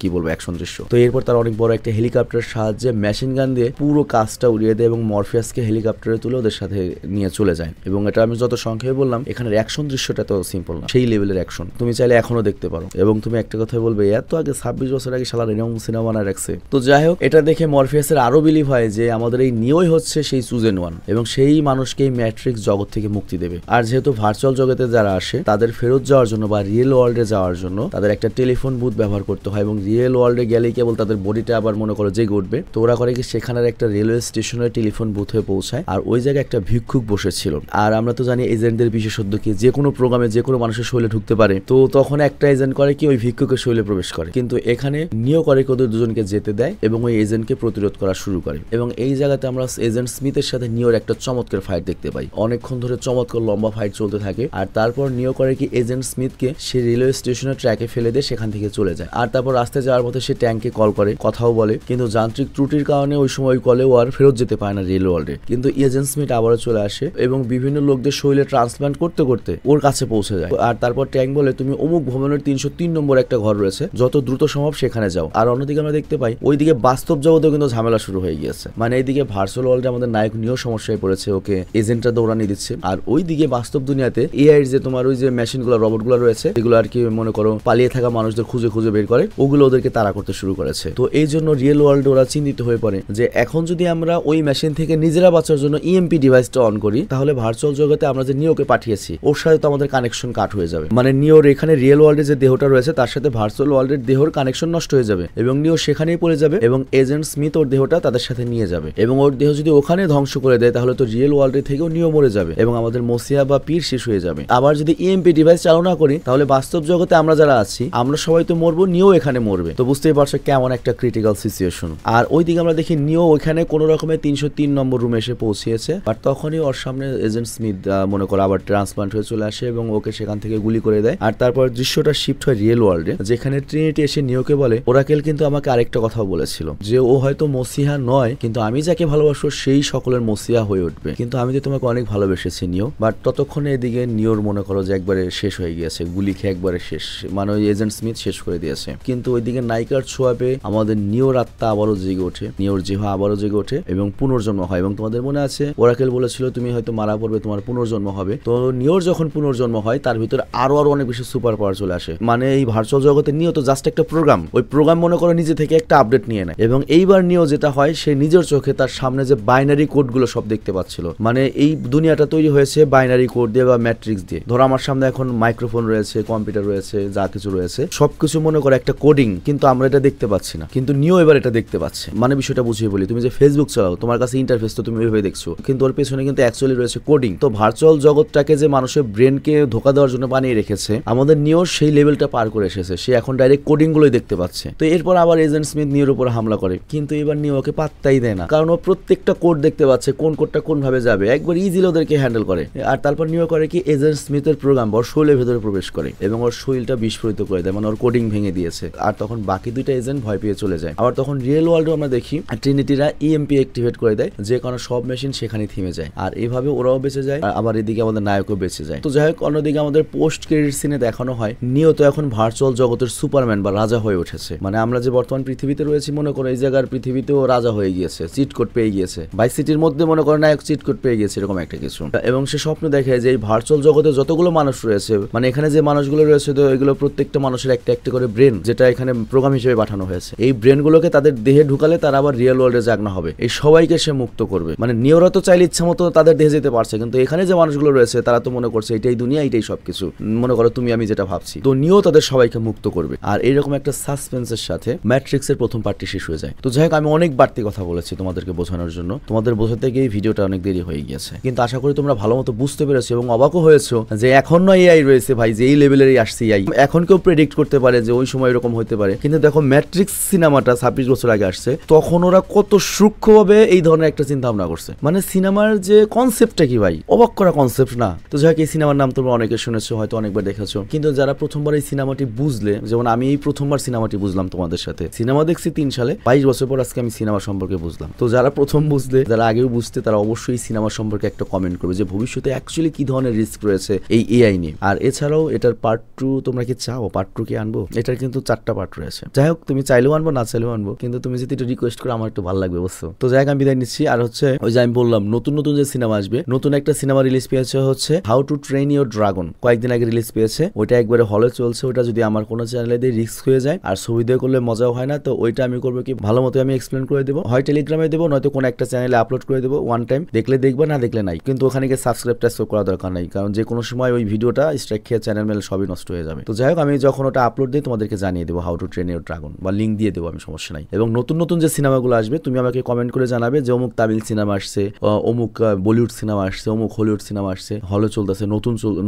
কি বলবো অ্যাকশন দৃশ্য। তো এরপর তার অনেক বড় একটা হেলিকপ্টারের সাহায্যে মেশিন গান দিয়ে পুরো কাজটা উড়িয়ে দেয় এবং মরফিয়াসকে হেলিকপ্টারে তুলে ওদের সাথে নিয়ে চলে যায়। এবং এটা আমি যত সংক্ষেপে বললাম, এখানের অ্যাকশন দৃশ্যটা তো সিম্পল না, সেই লেভেলের অ্যাকশন তুমি চাইলে এখনো দেখতে পারো। এবং তুমি একটা কথা বলবে, এত আগে 26 বছর আগে শালা এরকম সিনেমা বানায় রাখছে। তো যাই হোক, এটা দেখে মরফিয়াসের আরো বিলিভ হয় যে আমাদের এই নিওই হচ্ছে সেই চুজেন ওয়ান এবং সেই মানুষকে এই ম্যাট্রিক্স জগৎ থেকে মুক্তি দেবে। আর যেহেতু ভার্চুয়াল জগতে যারা আসে তাদের ফেরত যাওয়ার জন্য বা রিয়েল ওয়ার্ল্ডে যাওয়ার জন্য তাদের একটা টেলিফোন বুথ ব্যবহার করতে হয় এবং রিয়েল ওয়ার্ল্ডে গেলেই কেবল তাদের বডিটা আবার মনে করো জেগে উঠবে। তো ওরা করে কি সেখানের একটা রেলওয়ে স্টেশনের টেলিফোন বুথে পৌঁছায়, আর ওই জায়গায় একটা ভিক্ষুক বসেছিল। আর আমরা তো জানি এজেন্টদের বিশেষত্ব কি, যে কোনো প্রোগ্রামে যে কোনো মানুষের শরীরে ঢুকতে পারে। তো তখন একটা এজেন্ট করে কি ওই ভিক্ষুকের শরীরে প্রবেশ করে, কিন্তু এখানে নিও করে কি ওদের দুজনকে যেতে দেয় এবং ওই এজেন্টকে প্রতিরোধ করা শুরু করে। এবং এই জায়গাতে আমরা এজেন্ট স্মিথের সাথে নিওর একটা চমৎকার ফাইট দেখতে পাই, অনেকক্ষণ ধরে চমৎকার লম্বা ফাইট চলতে থাকে। আর তারপর নিও করে কি এজেন্ট স্মিথকে সে রেলওয়ে স্টেশনের ট্র্যাকে ফেলে দিয়ে সেখান থেকে চলে যায়। আর তারপর রাস্তায় যাওয়ার পথে সে ট্যাঙ্কে কল করে, কথাও বলে, কিন্তু যান্ত্রিক ত্রুটির কারণে ওই সময় কলেও আর ফেরত যেতে পারে না রেল ওয়ার্ল্ডে। কিন্তু এজেন্ট স্মিথ আবারও চলে আসে এবং বিভিন্ন লোকদের শরীরে ট্রান্সপ্লান্ট করতে করতে ওর কাছে পৌঁছে যায়। আর তারপর ট্যাঙ্ক বলে তুমি অমুক ভবনের 303 নম্বর একটা ঘর রয়েছে, যত দ্রুত সম্ভব সেখানে যাও। আর অন্যদিকে আমরা দেখতে পাই ওইদিকে বাস্তব জগতেও কিন্তু ঝামেলা শুরু হয়ে গিয়েছে, মানে এইদিকে ভার্চুয়াল ওয়ার্ল্ডে আমাদের নায়ক নিও সমস্যায় পড়েছে, ওকে এজেন্টরা দৌড়ানি দিচ্ছে। আর ওইদিকে বাস্তব দুনিয়াতে এআই যে তোমার ওই যে মেশিনগুলো রবটগুলো রয়েছে, এগুলো আর কি মনে করো পালিয়ে থাকা মানুষদের খুঁজে খুঁজে বের করে, ওগুলো ওদেরকে তাড়া করতে শুরু করেছে। তো এই জন্য রিয়েল ওয়ার্ল্ডে ওরা চিন্তিত হয়ে পড়ে যে এখন যদি আমরা ওই মেশিন থেকে নিজেরা বাঁচার জন্য ইএমপি ডিভাইসটা অন করি, তাহলে ভার্চুয়াল জগতে আমরা যে নিওকে পাঠিয়েছি ওর সাথে তো আমাদের কানেকশন কাট হয়ে যাবে, মানে নিওর এখানে রিয়েল ওয়ার্ল্ডে যে দেহটা রয়েছে তার সাথে ভার্চুয়াল ওয়ার্ল্ডের দেহর কানেকশন নষ্ট হয়ে যাবে এবং নিও সেখানেই পড়ে যাবে এবং এজেন্ট স্মিথ ওর দেহটা তাদের সাথে নিয়ে যাবে। এবং ওর দেহ যদি ওখানে ধ্বংস করে দেয়, তাহলে তো রিয়েল ওয়ার্ল্ডে থেকেও নিও মরে যাবে এবং আমাদের মসিয়া বা পীর শেষ হয়ে যাবে। আবার যদি ইএমপি ডিভাইস চালু না করি, তাহলে বাস্তব জগতে আমরা যারা আছি আমরা সবাই তো মরবো, নিও এখানে মরবে। তো বুঝতেই পারছো কেমন একটা ক্রিটিক্যাল সিচুয়েশন। আর ওইদিকে আমরা দেখি নিও ওইখানে কোন রকমের 303 নম্বর রুমে এসে পৌঁছিয়েছে, আর তখনই ওর সামনে এজেন্ট স্মিথ মনে করো আবার ট্রান্সপ্লান্ট হয়ে চলে আসে এবং ওকে সেখান থেকে গুলি করে দেয়। আর তারপর দৃশ্যটা শিফট হয় রিয়েল ওয়ার্ল্ডে, যেখানে ট্রিনিটি এসে নিওকে বলে ওরাকেল কিন্তু আমাকে আরেকটা কথা বলেছিল যে ও হয়তো মসিহা নয়, কিন্তু আমি যাকে ভালোবাসবো সেই সকলের মসিহা হয়ে উঠবে, কিন্তু আমি তো তোমাকে অনেক ভালোবেসেছি নিও। বাট ততক্ষণে এদিকে নিওর মনে করো যে একবারে শেষ হয়ে গিয়েছে, গুলি খেয়ে একবারে শেষ, মানে ওই এজেন্ট স্মিথ শেষ করে দিয়েছে। আছে, কিন্তু ওইদিকে নায়িকার ছোঁয়া পেয়ে আমাদের নিওর আত্মা আবারও জেগে ওঠে, নিওর জিহা আবারও জেগে ওঠে এবং পুনর্জন্ম হয়। এবং তোমাদের মনে আছে ওরাকেল বলেছিল তুমি হয়তো মারা পড়বে, তোমার পুনর্জন্ম হবে। তো নিওর যখন পুনর্জন্ম হয় তার ভিতরে আরো অনেক বেশি সুপার পাওয়ার চলে আসে। মানে এই ভার্চুয়াল জগতে নিও তো জাস্ট একটা প্রোগ্রাম, ওই প্রোগ্রাম মনে করো নিজে থেকে একটা আপডেট নিয়ে নেয়। এবং এইবার নিও যেটা হয়, সে নিজের চোখে তার সামনে যে বাইনারি কোডগুলো সব দেখতে পাচ্ছিল। মানে এই দুনিয়াটা তৈরি হয়েছে বাইনারি কোড দিয়ে বা ম্যাট্রিক্স দিয়ে। ধরো আমার সামনে এখন মাইক্রোফোন রয়েছে, কম্পিউটার রয়েছে, যা কিছু রয়েছে সবকিছু মনে করো একটা কোডিং, কিন্তু আমরা এটা দেখতে পাচ্ছি না, কিন্তু নিও এবার এটা দেখতে পাচ্ছে। মানে বিষয়টা বুঝিয়ে বলি, তুমি যে ফেসবুক চালাও তোমার কাছে ইন্টারফেস তো তুমি ওইভাবে দেখছো, কিন্তু ওর পেছনে কিন্তু অ্যাকচুয়ালি রয়েছে কোডিং। তো ভার্চুয়াল জগৎটাকে যে মানুষের ব্রেনকে ধোকা দেওয়ার জন্য বানিয়ে রেখেছে, আমাদের নিও সেই লেভেলটা পার করে এসেছে, সে এখন ডাইরেক্ট কোডিং গুলোই দেখতে পাচ্ছে। তো এরপর আবার এজেন্ট স্মিথ নিওর উপর হামলা করে, কিন্তু এবার নিও ওকে পাত্তাই দেয় না, কারণ ও প্রত্যেকটা কোড দেখতে পাচ্ছে, কোন কোডটা কোন ভাবে যাবে, একবার ইজিলি ওদেরকে হ্যান্ডেল করে। আর তারপর নিও করে কি, এজেন্ট স্মিথের প্রোগ্রাম ওর শরীরের ভেতরে প্রবেশ করে এবং ওর শরীরটা বিস্ফোরিত করে দেয়, মানে ওর কোডিং ভেঙে দিয়েছে। আর তখন বাকি দুইটা এজেন্ট ভয় পেয়ে চলে যায়। আবার তখন রিয়েল ওয়ার্ল্ডে আমরা দেখি ট্রিনিটিরা ইএমপি অ্যাক্টিভেট করে দেয়, যে কোনো সব মেশিন সেখানে থেমে যায়, আর এইভাবে ওরাও বেঁচে যায়, আর আবার এদিকে আমাদের নায়কও বেঁচে যায়। তো যাই হোক, অন্যদিকে আমাদের পোস্ট ক্রেডিট সিনে দেখানো হয় নিও তো এখন ভার্চুয়াল জগতের সুপারম্যান বা রাজা হয়ে উঠেছে। মানে আমরা যে বর্তমান পৃথিবীতে রয়েছি, মনে করো এই জায়গার পৃথিবীতেও রাজা হয়ে গিয়েছে, চিট কোড পেয়ে গিয়েছে, ভাইস সিটির মধ্যে মনে করো নায়ক চিট কোড পেয়ে গিয়েছে, এরকম একটা কিছু। এবং সে স্বপ্ন দেখে যে এই ভার্চুয়াল জগতে যতগুলো মানুষ রয়েছে, মানে এখানে যে মানুষগুলো রয়েছে, তো এগুলো প্রত্যেকটা মানুষের একটা একটা করে ব্রেন, যেটা এখানে প্রোগ্রাম হিসেবে পাঠানো হয়েছে। এই ব্রেনগুলোকে তাদের দেহে ঢুকালে তারা আবার রিয়েল ওয়ার্ল্ডে জাগনা হবে, এই সবাইকে সে মুক্ত করবে। মানে নিওরা তো চাইলে ইচ্ছা মতো তাদের দেহে যেতে পারছে, কিন্তু এখানে যে মানুষগুলো রয়েছে তারা তো মনে করছে এটাই দুনিয়া, এটাই সবকিছু, মনে করো তুমি আমি যেটা ভাবছি। তো নিও তাদের সবাইকে মুক্ত করবে। আর এইরকম একটা সাসপেন্সের সাথে ম্যাট্রিক্সের প্রথম পার্টটি শেষ হয়ে যায়। তো যাই হোক, আমি অনেক বাড়তি কথা বলেছি তোমাদেরকে বোঝানোর জন্য, তোমাদের বোঝাতে গিয়ে ভিডিওটা অনেক দেরি হয়ে গিয়েছে, কিন্তু আশা করি তোমরা ভালো মতো বুঝতে পেরেছো এবং অবাকও হয়েছো যে এখন নয় এআই রয়েছে ভাই, যে এই লেভেলেরই আসছে এআই। এখন কেউ প্রেডিক্ট করতে পারে যে ওই সময় এরকম হতে পারে, কিন্তু দেখো ম্যাট্রিক্স সিনেমাটা 26 বছর আগে আসছে, তখন ওরা কত সূক্ষ্মভাবে এই ধরনের একটা চিন্তা ভাবনা করছে। মানে সিনেমার যে কনসেপ্টটা কি ভাই, অবাক করা কনসেপ্ট না? তো যাই হোক, এই সিনেমার নাম তোমরা অনেকে শুনেছো, হয়তো অনেকবার দেখেছো, কিন্তু যারা প্রথমবার এই সিনেমাটি বুঝলে, যেমন আমি এই প্রথমবার সিনেমাটি বুঝলাম তোমাদের সাথে, সিনেমা দেখছি 3 সালে, 22 বছর পর আজকে আমি সিনেমা সম্পর্কে বুঝলাম। তো যারা প্রথম বুঝলে, যারা আগেও বুঝতে, তারা অবশ্যই সিনেমা সম্পর্কে একটা কমেন্ট করবে যে ভবিষ্যতে অ্যাকচুয়ালি কি ধরনের রিস্ক রয়েছে এই এআই নিয়ে। আর এছাড়াও এটার পার্ট 2 তোমরা কি চাও? পার্ট 2 কি আনবো? এটার কিন্তু 4টা পার্ট রয়েছে। যাই হোক, তুমি চাইলেও আনবো, না চাইলেও আনবো, কিন্তু তুমি যদি একটু রিকোয়েস্ট করো আমার একটু ভালো লাগবে, বুঝছো? তো যাই হোক, আমি বিদায় নিচ্ছি। আর হচ্ছে ওই যে আমি বললাম নতুন নতুন যে সিনেমা আসবে, নতুন একটা সিনেমা রিলিজ পেয়েছে হচ্ছে how to train your dragon, কয়েকদিন আগে রিলিজ পেয়েছে। ওইটা একবারে হলে চলছে, ওটা যদি আমার কোনো চ্যানেলে দিয়ে রিস্ক হয়ে যায় আর ছবি দিয়ে করলে মজাও হয় না, তো ওইটা আমি করবো কি, ভালো মতো আমি এক্সপ্লেন করে দেবো, হয় টেলিগ্রামে দেবো, নয়তো কোনো একটা চ্যানেলে আপলোড করে দেবো। ওয়ান টাইম দেখলে দেখবা, না দেখলে নাই, কিন্তু ওখানে গিয়ে সাবস্ক্রাইব করা দরকার নাই, কারণ যে কোনো সময় ওই ভিডিওটা স্ট্রাইক খেয়ে চ্যানেল মেল সবই নষ্ট হয়ে যাবে। তো যাই হোক, আমি যখন ওটা আপলোড দিই তোমাদেরকে জানিয়ে দেবো how to train your dragon, বা লিঙ্ক দিয়ে দেবো, আমি সমস্যা নাই। এবং নতুন নতুন যে সিনেমাগুলো আসবে তুমি আমাকে কমেন্ট করে জানাবে যে অমুক তামিল সিনেমা আসছে, অমুক বলিউড সিনেমা আসছে, অমুক হলিউড সিনেমা আসছে, হলে চলতেছে,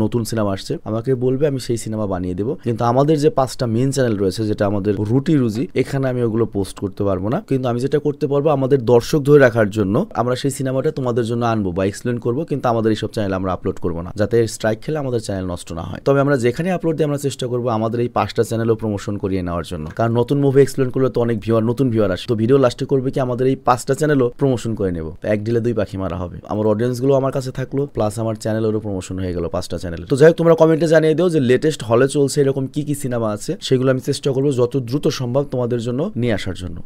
নতুন সিনেমা আসছে, আমাকে বলবে, আমি সেই সিনেমা বানিয়ে দেবো। কিন্তু আমাদের যে 5টা মেন চ্যানেল রয়েছে, যেটা আমাদের রুজি, এখানে আমি ওগুলো পোস্ট করতে পারবো না, কিন্তু আমি যেটা করতে পারবো আমাদের দর্শক ধরে রাখার জন্য আমরা সেই সিনেমাটা তোমাদের জন্য আনবো বা এক্সপ্লেন করবো, কিন্তু আমাদের এইসব চ্যানেল আমরা আপলোড করবো না, যাতে স্ট্রাইক খেলে আমাদের চ্যানেল নষ্ট না হয়। তবে আমরা যেখানে আপলোড দিই আমরা চেষ্টা করবো আমাদের এই 5টা চ্যানেলও প্রমোশন করিয়ে নেওয়ার জন্য, কারণ নতুন মুভি এক্সপ্লেন করলে তো অনেক নতুন ভিউয়ার আসে। তো ভিডিও লাস্টে করবে কি, আমাদের এই 5টা চ্যানেলও প্রমোশন করে নেবো, এক ডিলে 2 পাখি মারা হবে। আমার অডিয়েন্স গুলো আমার কাছে থাকলো, প্লাস আমার চ্যানেলেরও প্রমোশন হয়ে গেল 5টা চ্যানেল। তো যাই হোক, তোমরা কমেন্টে জানিয়ে দিও যে লেটেস্ট হলে চলছে এরকম কি কি সিনেমা আছে, সেগুলো আমি চেষ্টা করবো যত দ্রুত সম্ভব তোমাদের জন্য নিয়ে আসার জন্য।